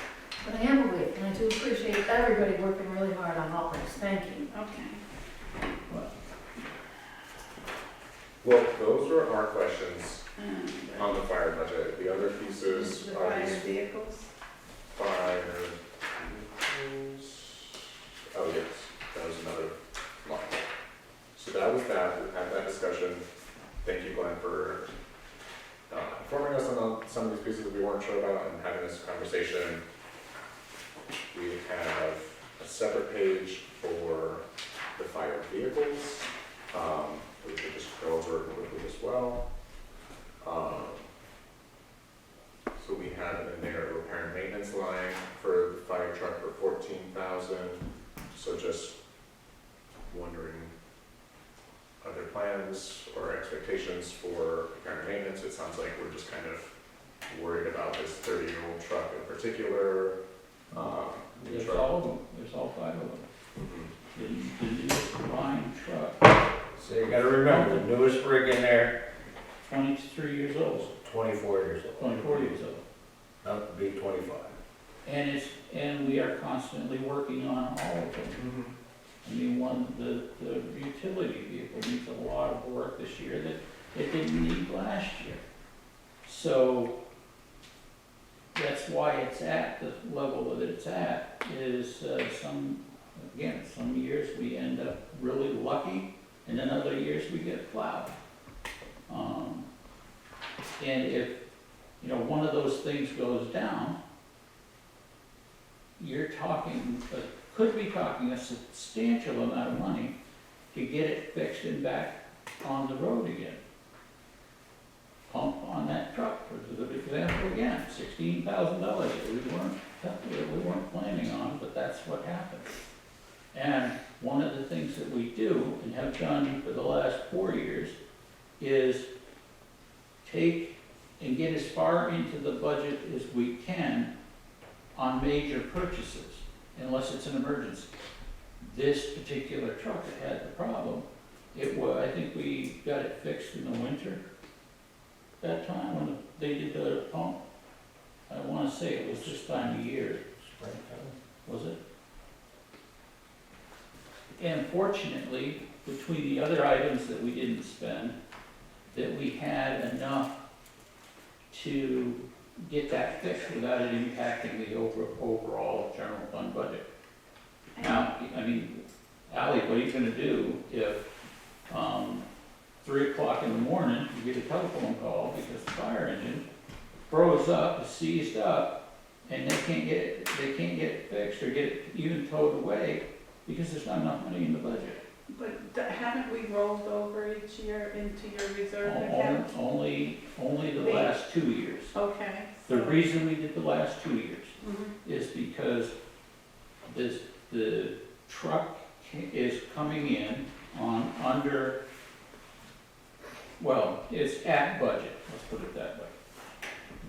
But I am awake, and I do appreciate everybody working really hard on all this. Thank you. Okay. Well, those were our questions And on the fire budget. The other pieces the are fire these vehicles. fire vehicles. Oh, yes, that was another line. So that was that, we had that discussion. Thank you, Glenn, for informing us on some of these pieces that we weren't sure about and having this conversation. We have a separate page for the fire vehicles, that we could just go over quickly as well. So we have in there a repair and maintenance line for the fire truck for 14,000. So just wondering, other plans or expectations for repair and maintenance? It sounds like we're just kind of worried about this 30-year-old truck in particular. New There's truck. all of them, there's all 5 of them. Mhm. The newest line truck, so you gotta remember, the newest rig in there, 23 years old, 24 years old. 24 years old. Not to be 25. And we are constantly working on all of them. I mean, the utility vehicle needs a lot of work this year that it didn't need last year. So that's why it's at the level that it's at, is some years we end up really lucky, and then other years we get plowed. And if, you know, one of those things goes down, you're talking, could be talking a substantial amount of money to get it fixed and back on the road again. Pump on that truck, which is a good example again, $16,000 that we weren't planning on, but that's what happened. And one of the things that we do and have done for the last 4 years is take and get as far into the budget as we can on major purchases, unless it's an emergency. This particular truck that had the problem, I think we got it fixed in the winter that time when they did the pump. I want to say it was this time of year. Was it? And fortunately, between the other items that we didn't spend, that we had enough to get that fixed without it impacting the overall general fund budget. Now, I mean, Ally, what are you gonna do if, 3 o'clock in the morning, you get a telephone call because the fire engine froze up, is seized up, and they can't get it fixed or get it even towed away because there's not enough money in the budget. But haven't we rolled over each year into your reserve account? Only the last 2 years. Okay. The so- reason we did the last 2 years Mhm. is because the truck is coming in on under, well, it's at budget, let's put it that way.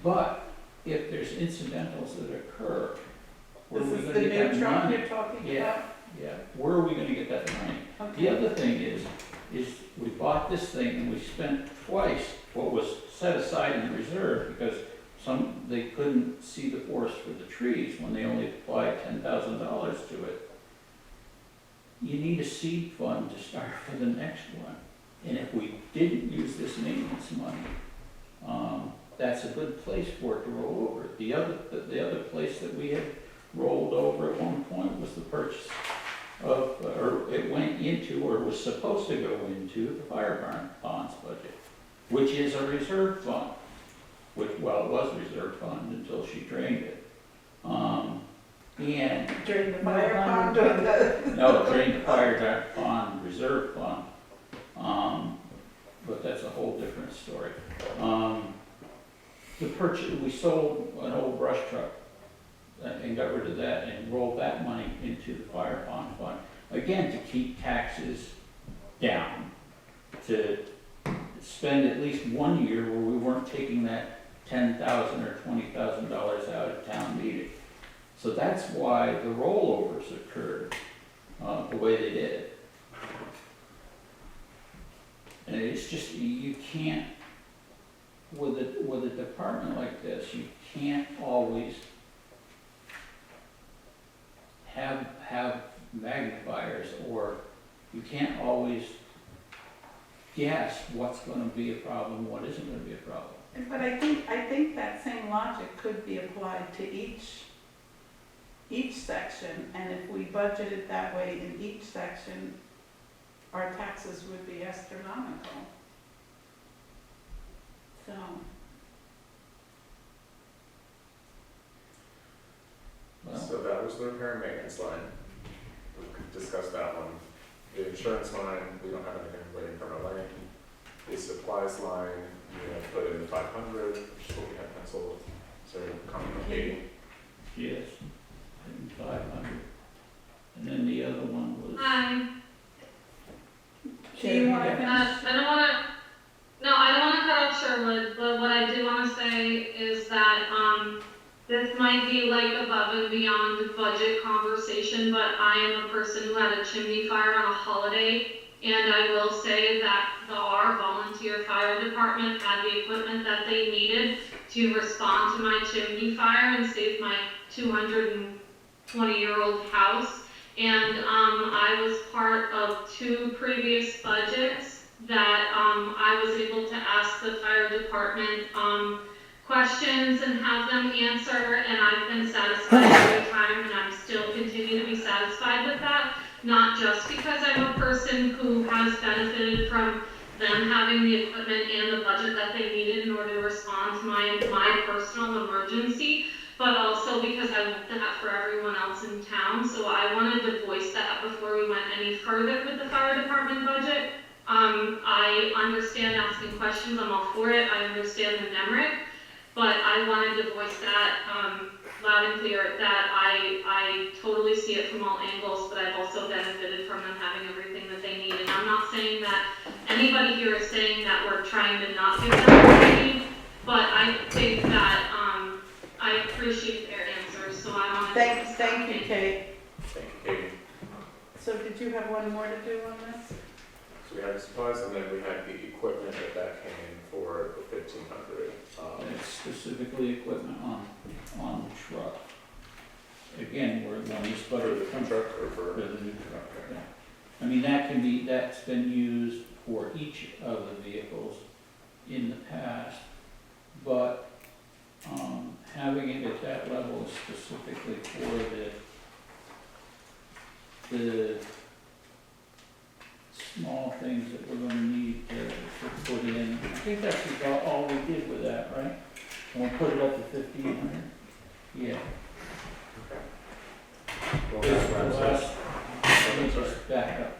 But if there's incidentals that occur, where are This we is gonna the get that new truck money? you're talking Yeah. about? Yeah, where are we gonna get that money? The Okay. other thing is, is we bought this thing and we spent twice what was set aside in the reserve because they couldn't see the forest for the trees when they only applied $10,000 to it. You need a seed fund to start for the next one. And if we didn't use this maintenance money, that's a good place for it to roll over. The other place that we had rolled over at one point was the purchase of, or it went into, or was supposed to go into the fire bonds budget, which is a reserve fund. Well, it was a reserve fund until she drained it. And During the fire pond or the? no, drained the fire pond reserve fund. But that's a whole different story. We sold an old brush truck and got rid of that and rolled that money into the fire pond fund. Again, to keep taxes down, to spend at least 1 year where we weren't taking that $10,000 or $20,000 out of town meeting. So that's why the rollovers occurred the way they did. And it's just, you can't, with a department like this, you can't always have magnifiers, or you can't always guess what's going to be a problem, what isn't going to be a problem. But I think that same logic could be applied to each section, and if we budgeted that way in each section, our taxes would be astronomical. So. So that was the repair and maintenance line. We discussed that one. The insurance line, we don't have anything waiting from our lane. The supplies line, we have put in 500, which is what we had penciled. So coming from 80. Yes, 500. And then the other one was. Do you want to finish? I don't want to cut off Sherwood, but what I do want to say is that this might be like above and beyond the budget conversation, but I am a person who had a chimney fire on a holiday, and I will say that our volunteer fire department had the equipment that they needed to respond to my chimney fire and save my 220-year-old house. And I was part of 2 previous budgets that I was able to ask the fire department questions and have them answer, and I've been satisfied every time, and I'm still continue to be satisfied with that. Not just because I'm a person who has benefited from them having the equipment and the budget that they needed in order to respond to my personal emergency, but also because I want that for everyone else in town. So I wanted to voice that before we went any further with the fire department budget. I understand asking questions, I'm all for it, I understand the NEMRIC, but I wanted to voice that loud and clear, that I totally see it from all angles, but I've also benefited from them having everything that they need. And I'm not saying that anybody here is saying that we're trying to not give them what they need, but I think that I appreciate their answers, so I want to. Thank you, Kate. Thank you, Katie. So did you have one more to do on this? So we had the supplies, and then we had the equipment that came in for the 1,500. It's specifically equipment on the truck. Again, we're one is For the truck or for the new truck. Yeah. I mean, that's been used for each of the vehicles in the past, but having it at that level is specifically for the small things that we're going to need to put in. I think that's about all we did with that, right? And we'll put it up to 1,500. Yeah. Well, The last, let me just back up.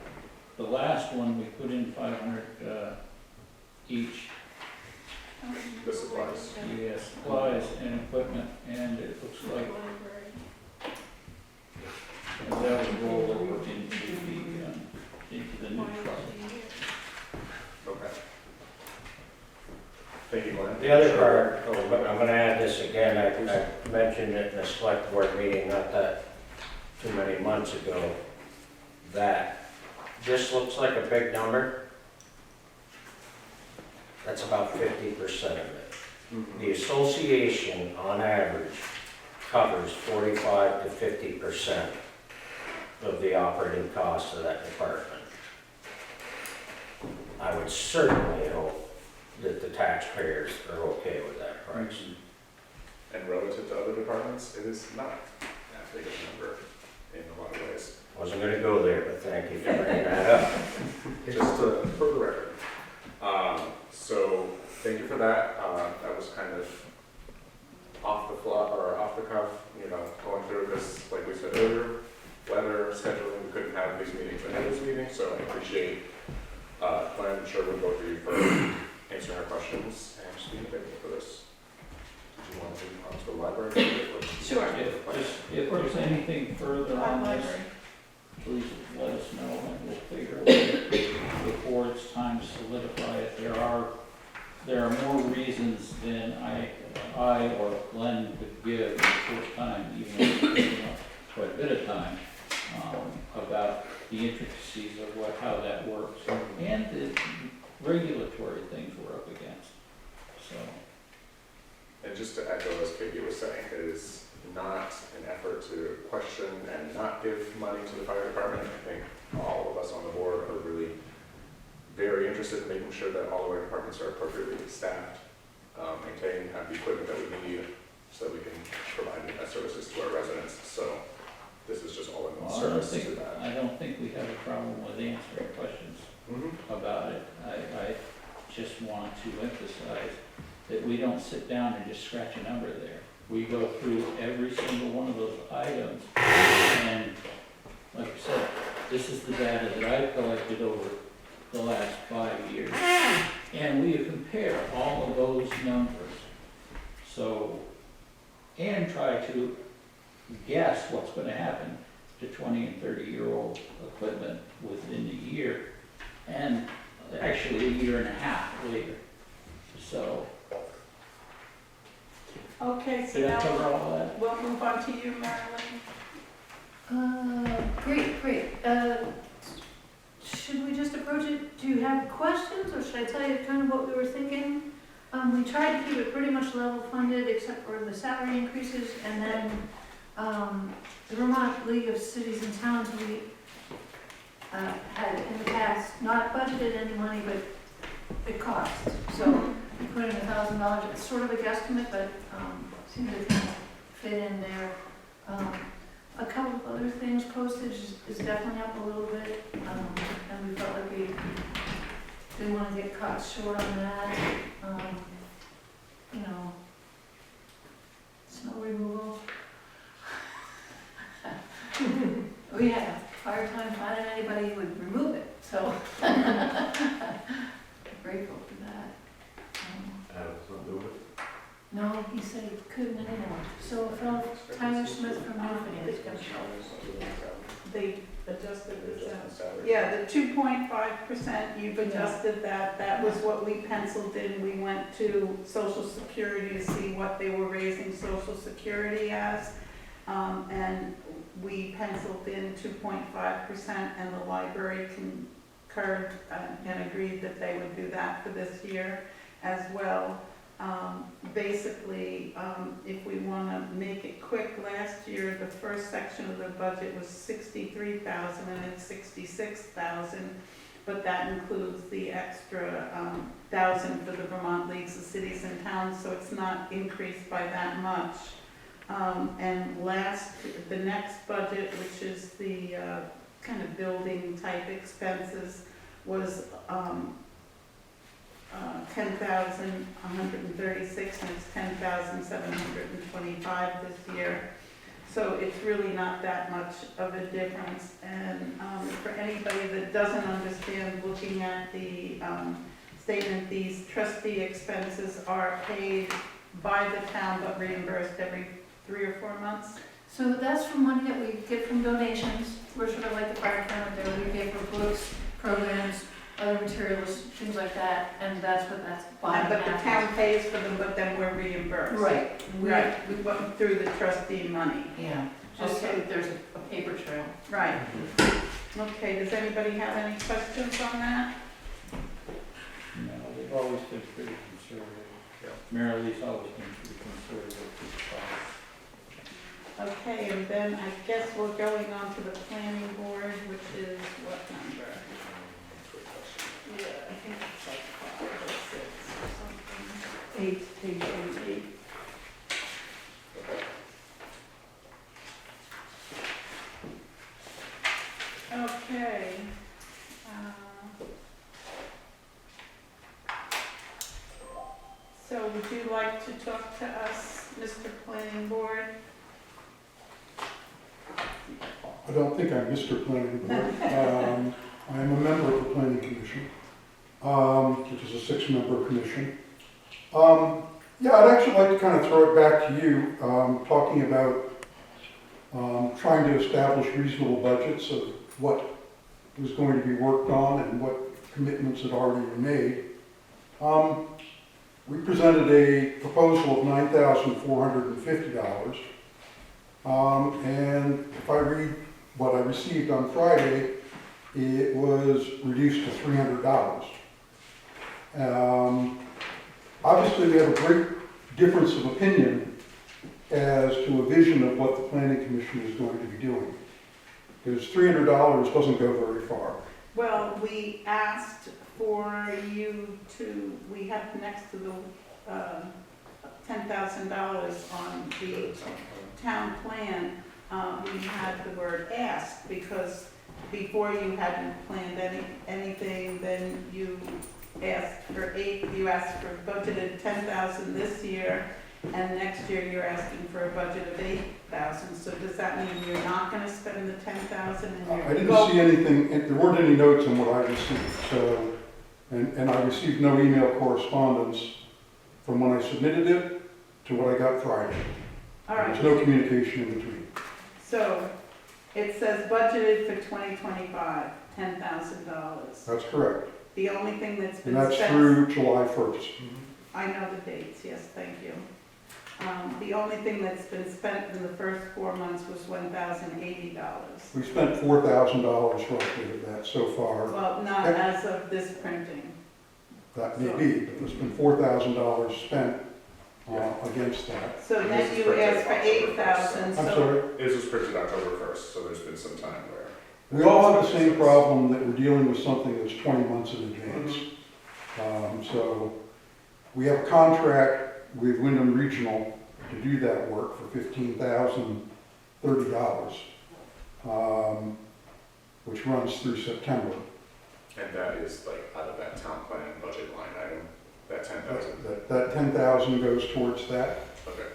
The last one we put in 500 each. the supplies. Yeah, supplies and equipment, and it looks like that was rolled over into the new truck. Okay. Thank you, Glenn. The other part, I'm gonna add this again, I mentioned it in a select board meeting not that too many months ago, that this looks like a big number, That's about 50% of it. Mhm. The association, on average, covers 45 to 50% of the operating costs of that department. I would certainly hope that the taxpayers are okay with that price. And relative to other departments, it is not that big of a number in a lot of ways. Wasn't gonna go there, but thank you for bringing that up. Just for the record. So thank you for that. That was kind of off the fly or off the cuff, you know, going through this, like we said earlier, weather, scheduling, we couldn't have these meetings ahead of this meeting, so I appreciate Glenn and Sherwood both of you for answering our questions and just being available for this. Did you want to move on to the library? Sure. If there's anything further on this, Library. please let us know and we'll figure it out before it's time to solidify it. There are more reasons than I or Glenn could give the first time, even though it's taken up quite a bit of time, about the intricacies of how that works and the regulatory things we're up against. So. And just to echo as Katie was saying, it is not an effort to question and not give money to the fire department. I think all of us on the board are really very interested in making sure that all of our departments are appropriately staffed, maintain, have the equipment that we need so that we can provide the best services to our residents. So this is just all in Well, service to that. I don't think we have a problem with answering questions about it. I just want to emphasize that we don't sit down and just scratch a number there. We go through every single one of those items, and like I said, this is the data that I've collected over the last 5 years, and we compare all of those numbers. So, and try to guess what's going to happen to 20 and 30-year-old equipment within a year, and actually a year and a half later. So. Okay, so Did I cover now all that? we'll move on to you, Marilyn. Great. Should we just approach it, do you have questions, or should I tell you kind of what we were thinking? We tried to keep it pretty much level funded, except for the salary increases, and then, the Vermont League of Cities and Towns, we, had in the past not budgeted any money, but it cost. So we put in $1,000, it's sort of a guesstimate, but, seems to kind of fit in there. A couple of other things, postage is definitely up a little bit, and we felt like we didn't want to get caught short on that. You know, snow removal. We had a hard time finding anybody who would remove it, so grateful for that. No, he said he couldn't anymore. So Tyler Smith from Newfoundland is going to show us. They adjusted this, yeah, the 2.5%, you've adjusted that. That was what we penciled in. We went to Social Security to see what they were raising Social Security as. And we penciled in 2.5%, and the library concurred and agreed that they would do that for this year as well. Basically, if we want to make it quick, last year the first section of the budget was 63,000 and it's 66,000, but that includes the extra 1,000 for the Vermont Leagues of Cities and Towns, so it's not increased by that much. And the next budget, which is the kind of building type expenses, was 10,136, and it's 10,725 this year. So it's really not that much of a difference. And for anybody that doesn't understand, looking at the statement, these trustee expenses are paid by the town but reimbursed every 3 or 4 months. So that's from money that we get from donations. We're sort of like the fire department there. We pay for books, programs, other materials, things like that, and that's what that's buying. But the town pays for them, but then we're reimbursed. Right. Right, we went through the trustee money. Yeah, just so Okay. that there's a paper trail. Right. Okay, does anybody have any questions on that? No, They've always been pretty conservative. Mary Lee's always been pretty conservative. Okay, and then I guess we're going on to the planning board, which is what number? Yeah, I think it's like 5 or 6 or something. 8, page 8. Okay. So would you like to talk to us, Mr. Planning Board? I don't think I'm Mr. Planning Board. I am a member of the Planning Commission, which is a 6-member commission. Yeah, I'd actually like to kind of throw it back to you, talking about trying to establish reasonable budgets of what was going to be worked on and what commitments had already been made. We presented a proposal of $9,450. And if I read what I received on Friday, it was reduced to $300. Obviously, we have a great difference of opinion as to a vision of what the Planning Commission is going to be doing. Because $300 doesn't go very far. Well, we asked for you to, we have next to the $10,000 on the town plan, we had the word ask, because before you hadn't planned anything, then you asked for budgeted 10,000 this year, and next year you're asking for a budget of 8,000. So does that mean you're not going to spend the 10,000? I didn't see anything, there weren't any notes on what I received, so, and I received no email correspondence from when I submitted it to what I got Friday. All right. There's no communication in between. So it says budgeted for 2025, $10,000. That's correct. The only thing that's been And that's spent. through July 1st. I know the dates, yes, thank you. The only thing that's been spent in the first 4 months was $1,080. We spent $4,000 roughly of that so far. Well, not as of this printing. That may be, but there's been $4,000 spent against that. So then you asked for 8,000, I'm so. sorry? It was printed October 1st, so there's been some time where. We all have the same problem that we're dealing with something that's 20 months in advance. So we have a contract with Wyndham Regional to do that work for $15,030, which runs through September. And that is like out of that town plan budget line item, that 10,000? That 10,000 goes towards that. Okay.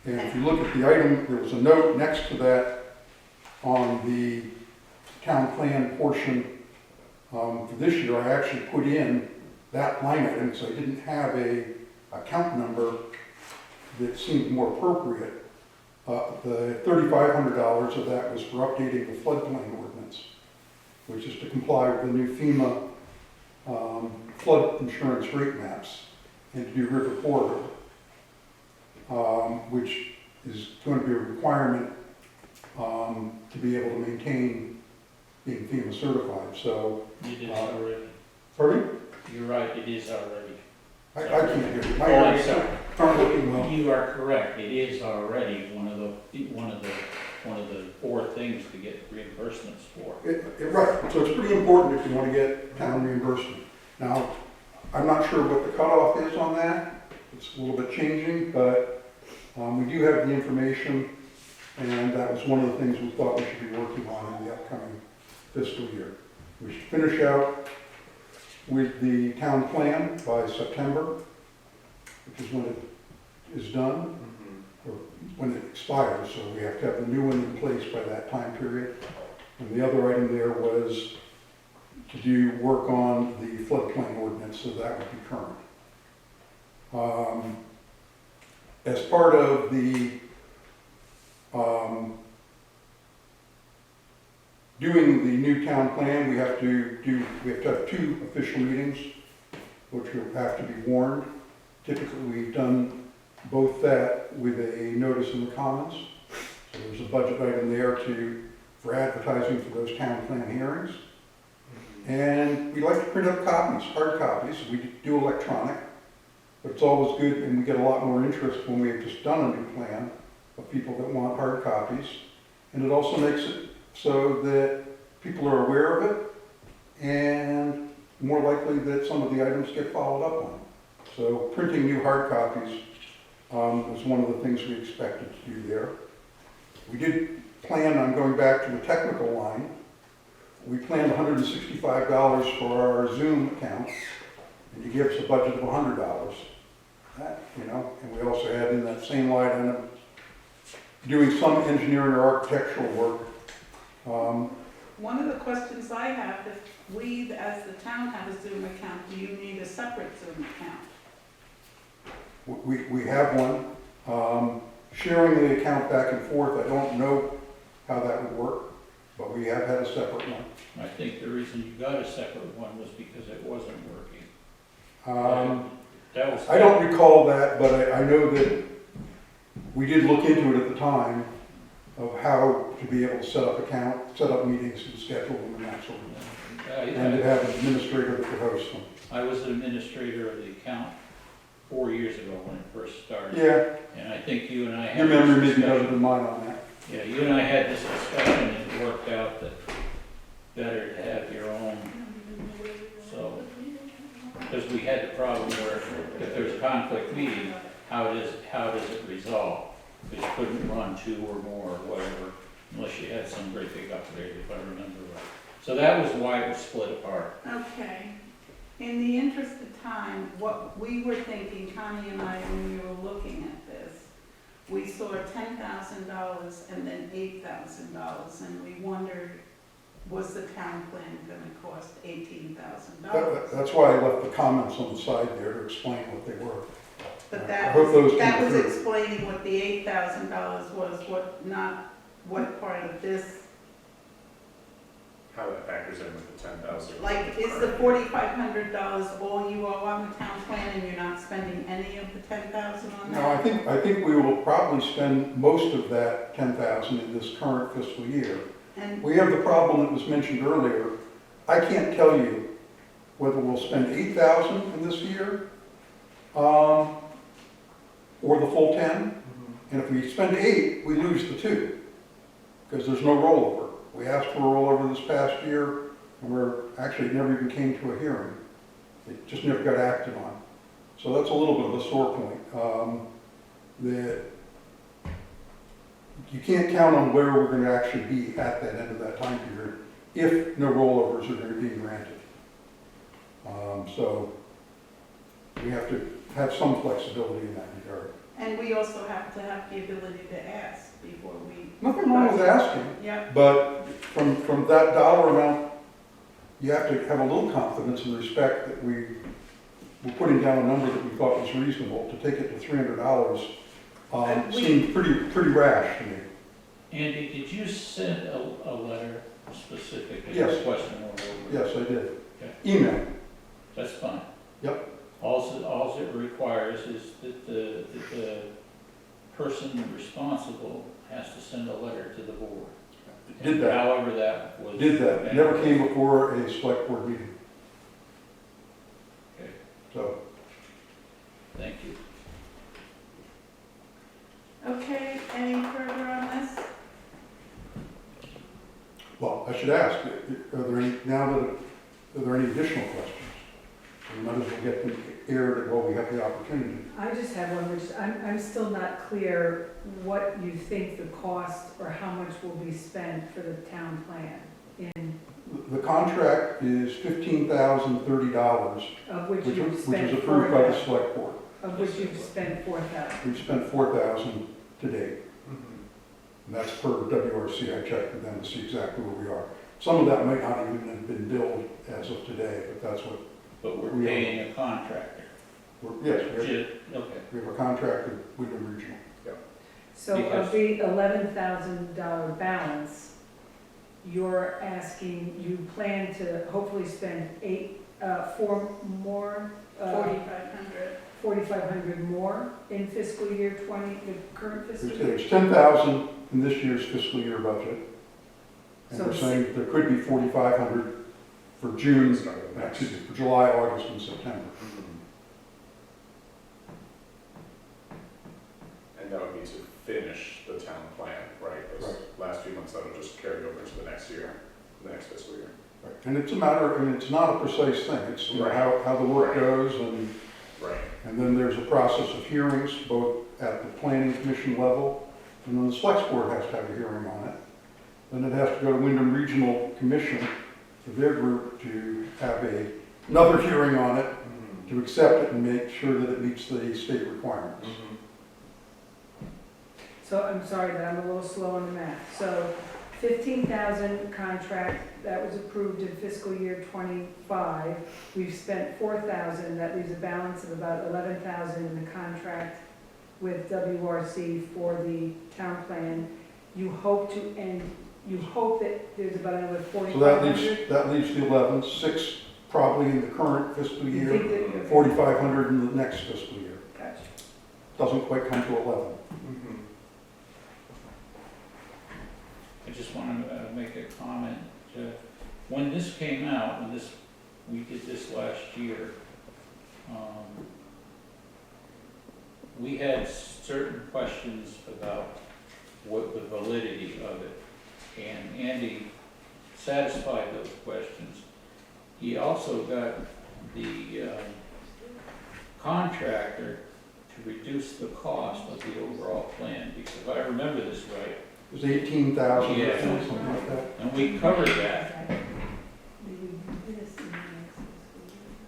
And if you look at the item, there was a note next to that on the town plan portion. For this year, I actually put in that line item, so I didn't have a account number that seemed more appropriate. The $3,500 of that was for updating the floodplain ordinance, which is to comply with the new FEMA flood insurance rate maps and to do river corridor, which is going to be a requirement to be able to maintain being FEMA certified. So, It is already. pardon? You're right, it is already. I can't hear you. My Oh, I'm ears sorry. aren't looking well. You are correct, it is already one of the 4 things to get reimbursements for. Right, so it's pretty important if you want to get town reimbursement. Now, I'm not sure what the cutoff is on that. It's a little bit changing, but we do have the information, and that was one of the things we thought we should be working on in the upcoming fiscal year. We should finish out with the town plan by September, which is when it is done, or when it expires, so we have to have the new one in place by that time period. And the other item there was to do work on the floodplain ordinance, so that would be current. As part of the doing the new town plan, we have to have 2 official meetings, which will have to be warned. Typically, we've done both that with a notice in the Commons. So there's a budget item there for advertising for those town plan hearings. And we like to print up copies, hard copies. We do electronic, but it's always good, and we get a lot more interest when we've just done a new plan of people that want hard copies. And it also makes it so that people are aware of it and more likely that some of the items get followed up on. So printing new hard copies was one of the things we expected to do there. We did plan on going back to the technical line. We planned $165 for our Zoom account, and you give us a budget of $100. And we also had in that same line item doing some engineering or architectural work. One of the questions I have, if we as the town have a Zoom account, do you need a separate Zoom account? We have one. Sharing the account back and forth, I don't know how that would work, but we have had a separate one. I think the reason you got a separate one was because it wasn't working. That was. I don't recall that, but I know that we did look into it at the time of how to be able to set up meetings and schedule them and that sort of thing. And to have an administrator that could host them. I was an administrator of the account 4 years ago when it first started. Yeah. And I think you and I had Your memory may this be better discussion. than mine on that. Yeah, you and I had this discussion and it worked out that better to have your own. So, because we had the problem where if there's a conflict meeting, how does it resolve? Because you couldn't run two or more or whatever, unless you had some great big upgrade, if I remember right. So that was why it was split apart. Okay. In the interest of time, what we were thinking, Connie and I, when we were looking at this, we saw $10,000 and then $8,000, and we wondered, was the town plan gonna cost $18,000? That's why I left the comments on the side there to explain what they were. But I that hope those was came through. explaining what the $8,000 was, what part of this, How that factors in with the 10,000. like, is the $4,500 all you owe on the town plan and you're not spending any of the $10,000 on that? No, I think we will probably spend most of that 10,000 in this current fiscal year. And We have the problem that was mentioned earlier. I can't tell you whether we'll spend 8,000 in this year, or the full 10. And if we spend 8, we lose the 2, because there's no rollover. We asked for a rollover this past year, and it never even came to a hearing. It just never got acted on. So that's a little bit of a sore point. That you can't count on where we're going to actually be at that end of that time period if no rollovers are going to be granted. So we have to have some flexibility in that regard. And we also have to have the ability to ask before we. Nothing wrong with asking, Yep. but from that dollar amount, you have to have a little confidence and respect that we were putting down a number that we thought was reasonable. To take it to $300 seemed pretty rash to me. Andy, did you send a letter specifically Yes. requesting a rollover? Yes, I did. Okay. Email. That's fine. Yep. All it requires is that the person responsible has to send a letter to the board. Did that. However that was. Did that. Never came before a select board meeting. Okay, So, thank you. Okay, any further on this? well, I should ask, are there any additional questions? We might as well get them aired while we have the opportunity. I just have one, which I'm still not clear what you think the cost or how much will be spent for the town plan in, The contract is $15,030, of which which you've is spent approved by the 4,000, select board. of which you've spent 4,000. We've spent $4,000 to date. And that's per WRC. I checked with them to see exactly where we are. Some of that might not even have been billed as of today, but that's what, But we're paying a contractor. yes, Okay. we have a contract with Wyndham Regional. So of the $11,000 balance, you're asking, you plan to hopefully spend 4 more? 4,500. 4,500 more in fiscal year 20, the current fiscal year? There's $10,000 in this year's fiscal year budget. And So we're saying that there could be $4,500 for for June, Start of next. excuse me, for July, August, and September. And that would be to finish the town plan, right? Those last few months, that would just carry over to the next year, the next fiscal year. Right. And it's a matter, I mean, it's not a precise thing, it's you know, Right. how the work Right. goes, and Right. then there's a process of hearings, both at the planning commission level, and then the select board has to have a hearing on it. Then it has to go to Wyndham Regional Commission for their group to have another hearing on it, to accept it and make sure that it meets the state requirements. So I'm sorry that I'm a little slow on the math. So 15,000 contract that was approved in fiscal year '25. We've spent 4,000, that leaves a balance of about 11,000 in the contract with WRC for the town plan. You hope that there's about another So 4,500? that leaves the 11, 6 probably in the current fiscal You year, think that- 4,500 in the next fiscal year. Gotcha. Doesn't quite come to 11. I just want to make a comment. When this came out, we did this last year, we had certain questions about what the validity of it, and Andy satisfied those questions. He also got the contractor to reduce the cost of the overall plan, because if I remember this right, It was 18,000 or Yeah. something like that. and we covered that.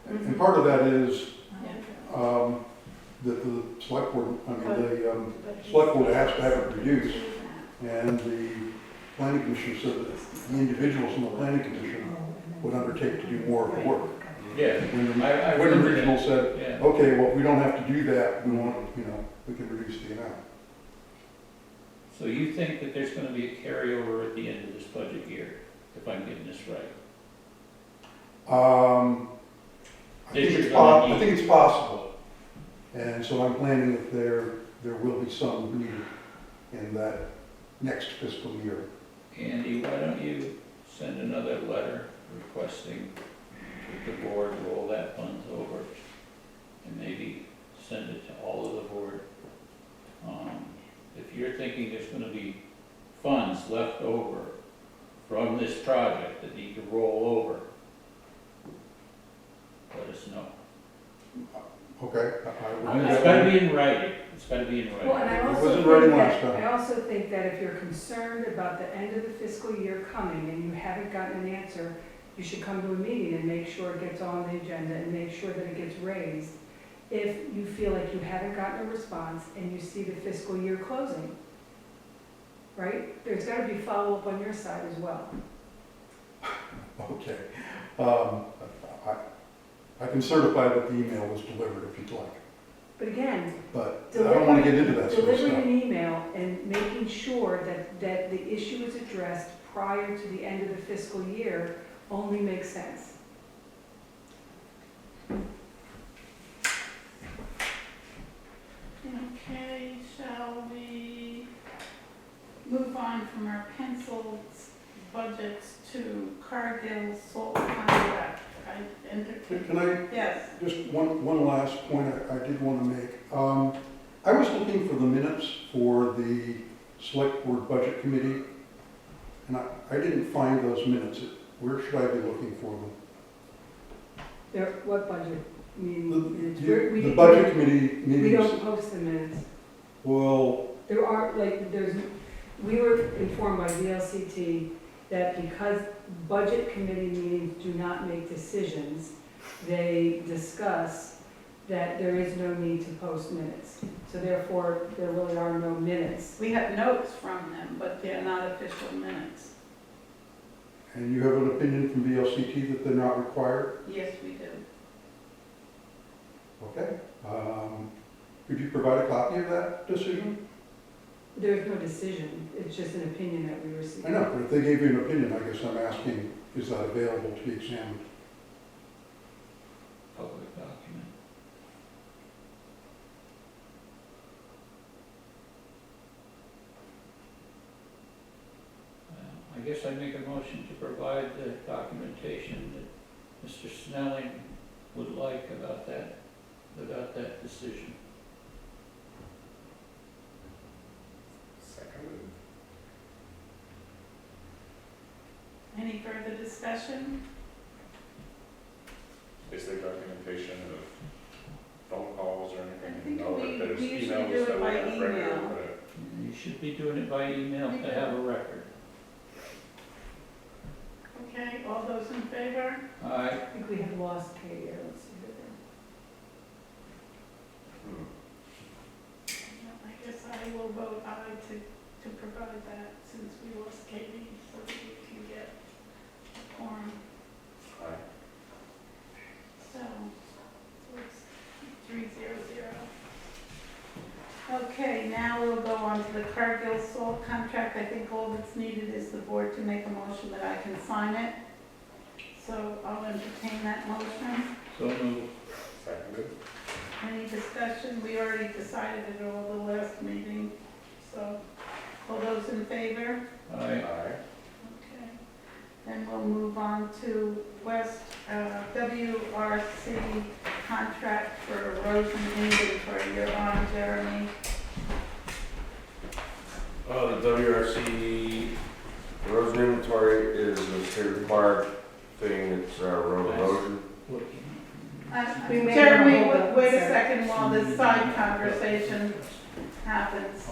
And part of that is that the select board, the select board has to have it reduced. And the planning commission said that the individuals in the planning commission would undertake to do more of the work. Yeah. When I the remember regional that. said, Yeah. okay, well, we don't have to do that, we want, we can reduce the amount. So you think that there's gonna be a carryover at the end of this budget year, if I'm getting this right? I think it's possible. And so I'm planning that there will be some needed in that next fiscal year. Andy, why don't you send another letter requesting that the board roll that funds over, and maybe send it to all of the board? If you're thinking there's gonna be funds left over from this project that need to roll over, let us know. Okay? It's gotta be in writing, it's gotta be in Well, and writing. I It also wasn't think ready that, last time. I also think that if you're concerned about the end of the fiscal year coming and you haven't gotten an answer, you should come to a meeting and make sure it gets on the agenda and make sure that it gets raised. If you feel like you haven't gotten a response and you see the fiscal year closing, right? There's gotta be follow-up on your side as well. Okay. I can certify that the email was delivered if you'd like, But again, but I don't want to get into that sort of delivering stuff. an email and making sure that the issue is addressed prior to the end of the fiscal year only makes sense. Okay, shall we move on from our penciled budgets to Cargill salt contract? I entertain. Can I, Yes. just one last point I did want to make. I was looking for the minutes for the select board budget committee, and I didn't find those minutes. Where should I be looking for them? What budget meeting minutes? The budget committee We meetings, don't post the minutes. well, There are, we were informed by VLCT that because budget committee meetings do not make decisions, they discuss that there is no need to post minutes. So therefore, there really are no minutes. We have notes from them, but they're not official minutes. and you have an opinion from VLCT that they're not required? Yes, we do. Okay. Could you provide a copy of that decision? There is no decision, it's just an opinion that we received. I know, but if they gave you an opinion, I guess I'm asking, is that available to be examined? Public document. I guess I make a motion to provide the documentation Snelling would like about that decision. Second. Any further discussion? Basically documentation of phone calls or anything. I think No, we there's usually emails do it that we by have record, email. but You should be doing it by email to have a record. Okay, all those in favor? I think we have lost Katie here, let's see who I guess I will vote aye to provide that since we lost Katie, so that we can get a quorum. Aye. So it's 300. Okay, now we'll go on to the Cargill salt contract. I think all that's needed is the board to make a motion that I can sign it. So I'll entertain that motion. So moved. Seconded. Any discussion? We already decided it all the last meeting, so all those in favor? Aye. Aye. Okay. Then we'll move on to WRC contract for erosion inventory. You're on, Jeremy. The WRC erosion inventory is a state required thing, it's road erosion. We may Jeremy, wanna hold up wait a a second. second while this side conversation happens.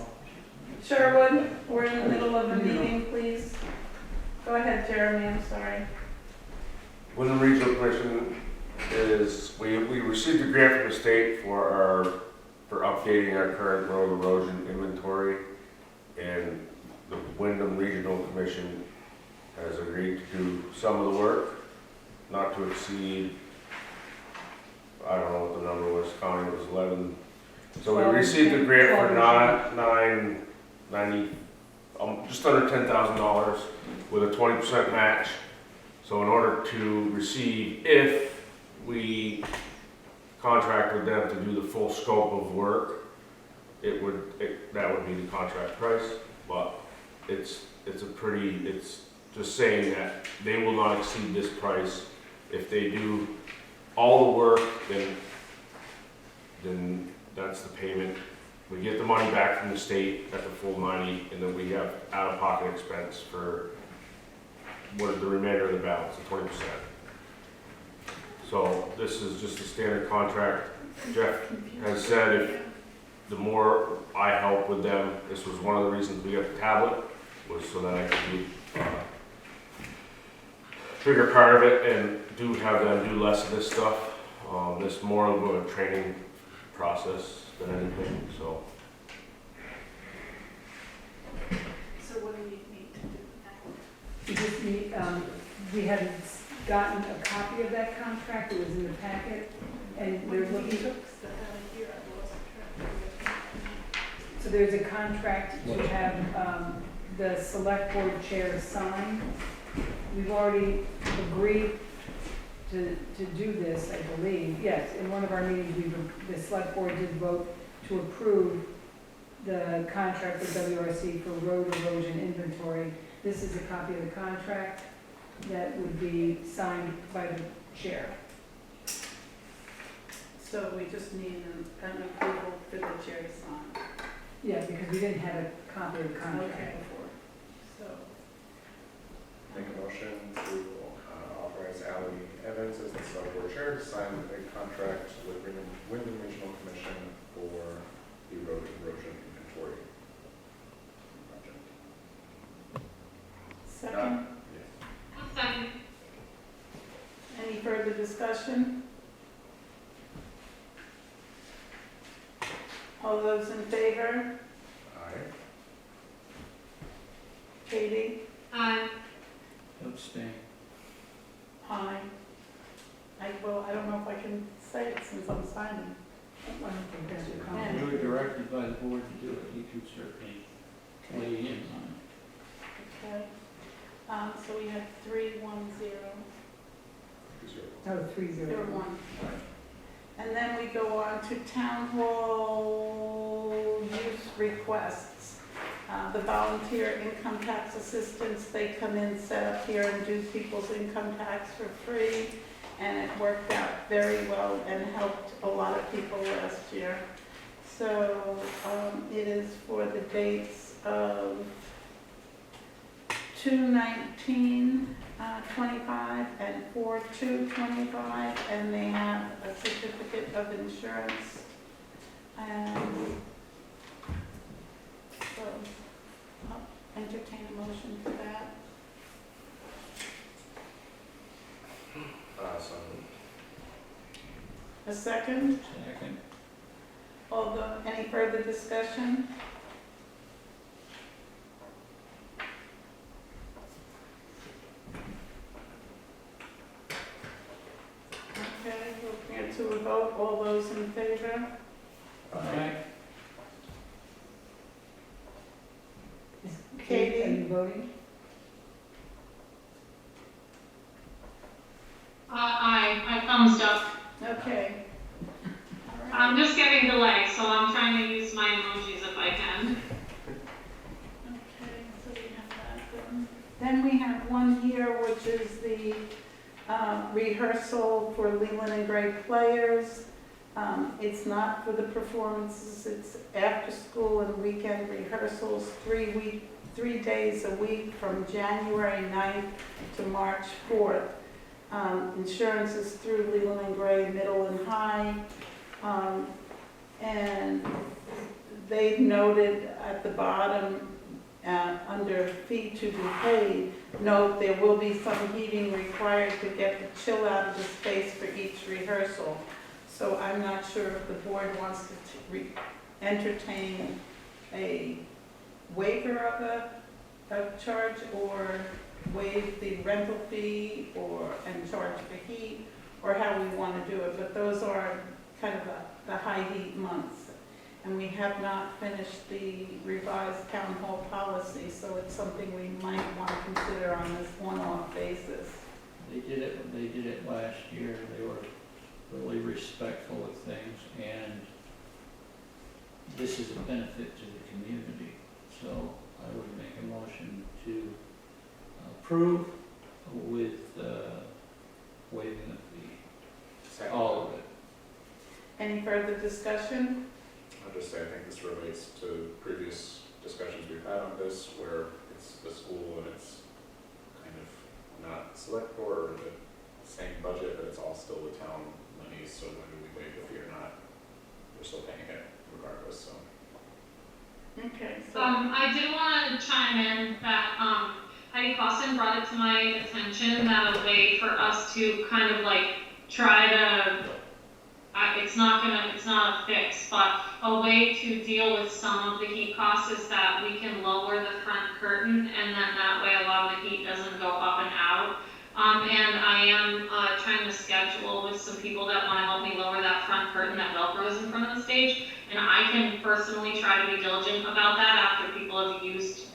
Sherwood, we're in the middle of a meeting, please. Go ahead, Jeremy, I'm sorry. Wyndham Regional Commission is, we received a grant from the state for updating our current road erosion inventory. And the Wyndham Regional Commission has agreed to do some of the work, not to exceed, I don't know what the number was, Connie, it was 11. So we received a grant for just under $10,000 with a 20% match. So in order to receive, if we contract with them to do the full scope of work, that would be the contract price, but it's just saying that they will not exceed this price. If they do all the work, then that's the payment. We get the money back from the state at the full 90, and then we have out-of-pocket expense for what the remainder of the balance, the 20%. So this is just a standard contract. Jeff has said if the more I help with them, this was one of the reasons we got the tablet, was so that I could do bigger part of it and have them do less of this stuff. This more of a training process than anything, so. So what do we need to do now? We just need, we hadn't gotten a copy of that contract, it was in the packet, and they're looking. So there's a contract to have the select board chair sign. We've already agreed to do this, I believe. Yes, in one of our meetings, the select board did vote to approve the contract with WRC for road erosion inventory. This is a copy of the contract that would be signed by the chair. So we just need an approval for the chair to sign. Yeah, because we didn't have a copy of the Okay. contract before. So, Make a motion to authorize Ally Evans as the select board chair to sign a contract with Wyndham Regional Commission for the road erosion inventory project. second, Yes. One second. any further discussion? All those in favor? Aye. Katie? Aye. Abstain. Aye. I don't know if I can say it since I'm signing. I don't think that's your If comment. you were directed by the board to do it, you could certainly weigh in on it. Okay. So we have 310. Oh, 3-0. And then we go on to town hall use requests. The volunteer income tax assistants, they come in, set up here and do people's income tax for free. and it worked out very well and helped a lot of people last year. So it is for the dates of 2/19/25 and 4/2/25, and they have a certificate of insurance. And so I'll entertain a motion for that. So A second? Second. Any further discussion? Okay, we'll bring it to a vote. All those in favor? Aye. Katie? Are you voting? I thumbs up. Okay. I'm just getting delayed, so I'm trying to use my emojis if I can. Okay, so we have that done. Then we have one here, which is the rehearsal for Leland and Gray players. It's not for the performances, it's after school and weekend rehearsals, 3 days a week from January 9th to March 4th. Insurance is through Leland and Gray Middle and High. And they've noted at the bottom, under fee to be paid, note there will be some heating required to get the chill out of the space for each rehearsal. So I'm not sure if the board wants to entertain a waiver of a charge, or waive the rental fee, and charge for heat, or how we want to do it. But those are kind of the high heat months. And we have not finished the revised town hall policy, so it's something we might want to consider on this one-off basis. They did it last year. They were really respectful of things, and this is a benefit to the community. So I would make a motion to approve with waiving the fee, all of it. Any further discussion? I'll just say, I think this relates to previous discussions we've had on this, where it's the school and it's kind of not select board or the same budget, but it's all still the town money, so whether we waive the fee or not, we're still paying it regardless, so. Okay, so. I did want to chime in that, Heidi Clausen brought it to my attention that a way for us to kind of like try to, it's not a fix, but a way to deal with some of the heat costs is that we can lower the front curtain, and then that way a lot of the heat doesn't go up and out. And I am trying to schedule with some people that want to help me lower that front curtain that velcros in front of the stage, and I can personally try to be diligent about that after people have used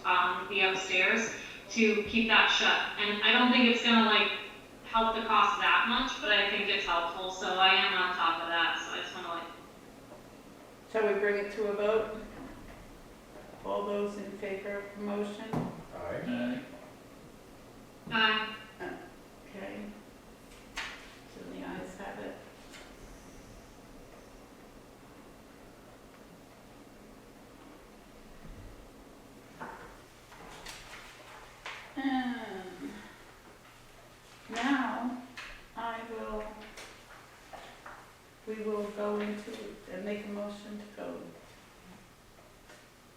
the upstairs to keep that shut. And I don't think it's gonna like help the cost that much, but I think it's helpful, so I am on top of that, so I just want to like. Shall we bring it to a vote? All those in favor of the motion? Aye. Okay. So the ayes have it. And now we will go into and make a motion to go.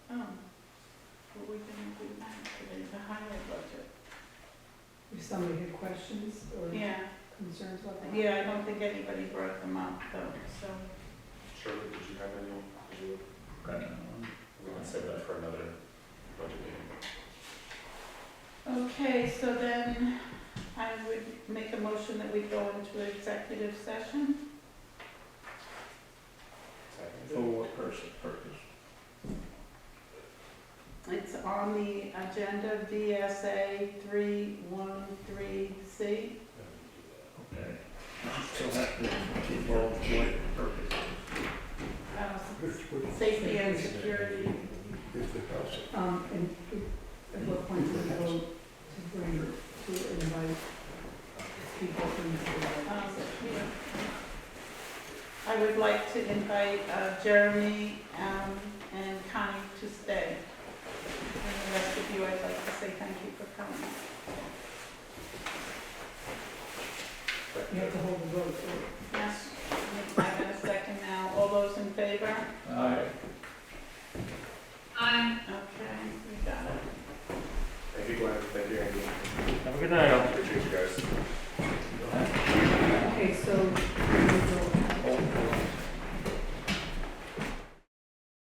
What we gonna do now today, the highway budget? If somebody had questions or Yeah, concerns about that? yeah, I don't think anybody brought them up though, so. Shirley, did you have any? Okay. We can save that for another budget meeting. Okay, so then I would make a motion that we go into executive session. For what purpose? It's on the agenda, VSA 313C. Okay. Still have to involve what purpose? Safety and security. And at what point do we go to invite people into the I would like to invite Jeremy and Connie to stay. And the rest of you, I'd like to say thank you for coming. You have to hold the vote. Yes, I'm in a second now. All those in favor? Aye. Okay, we got it. Thank you, Glenn, thank you, Andy. Have a good night. Appreciate you guys. Okay,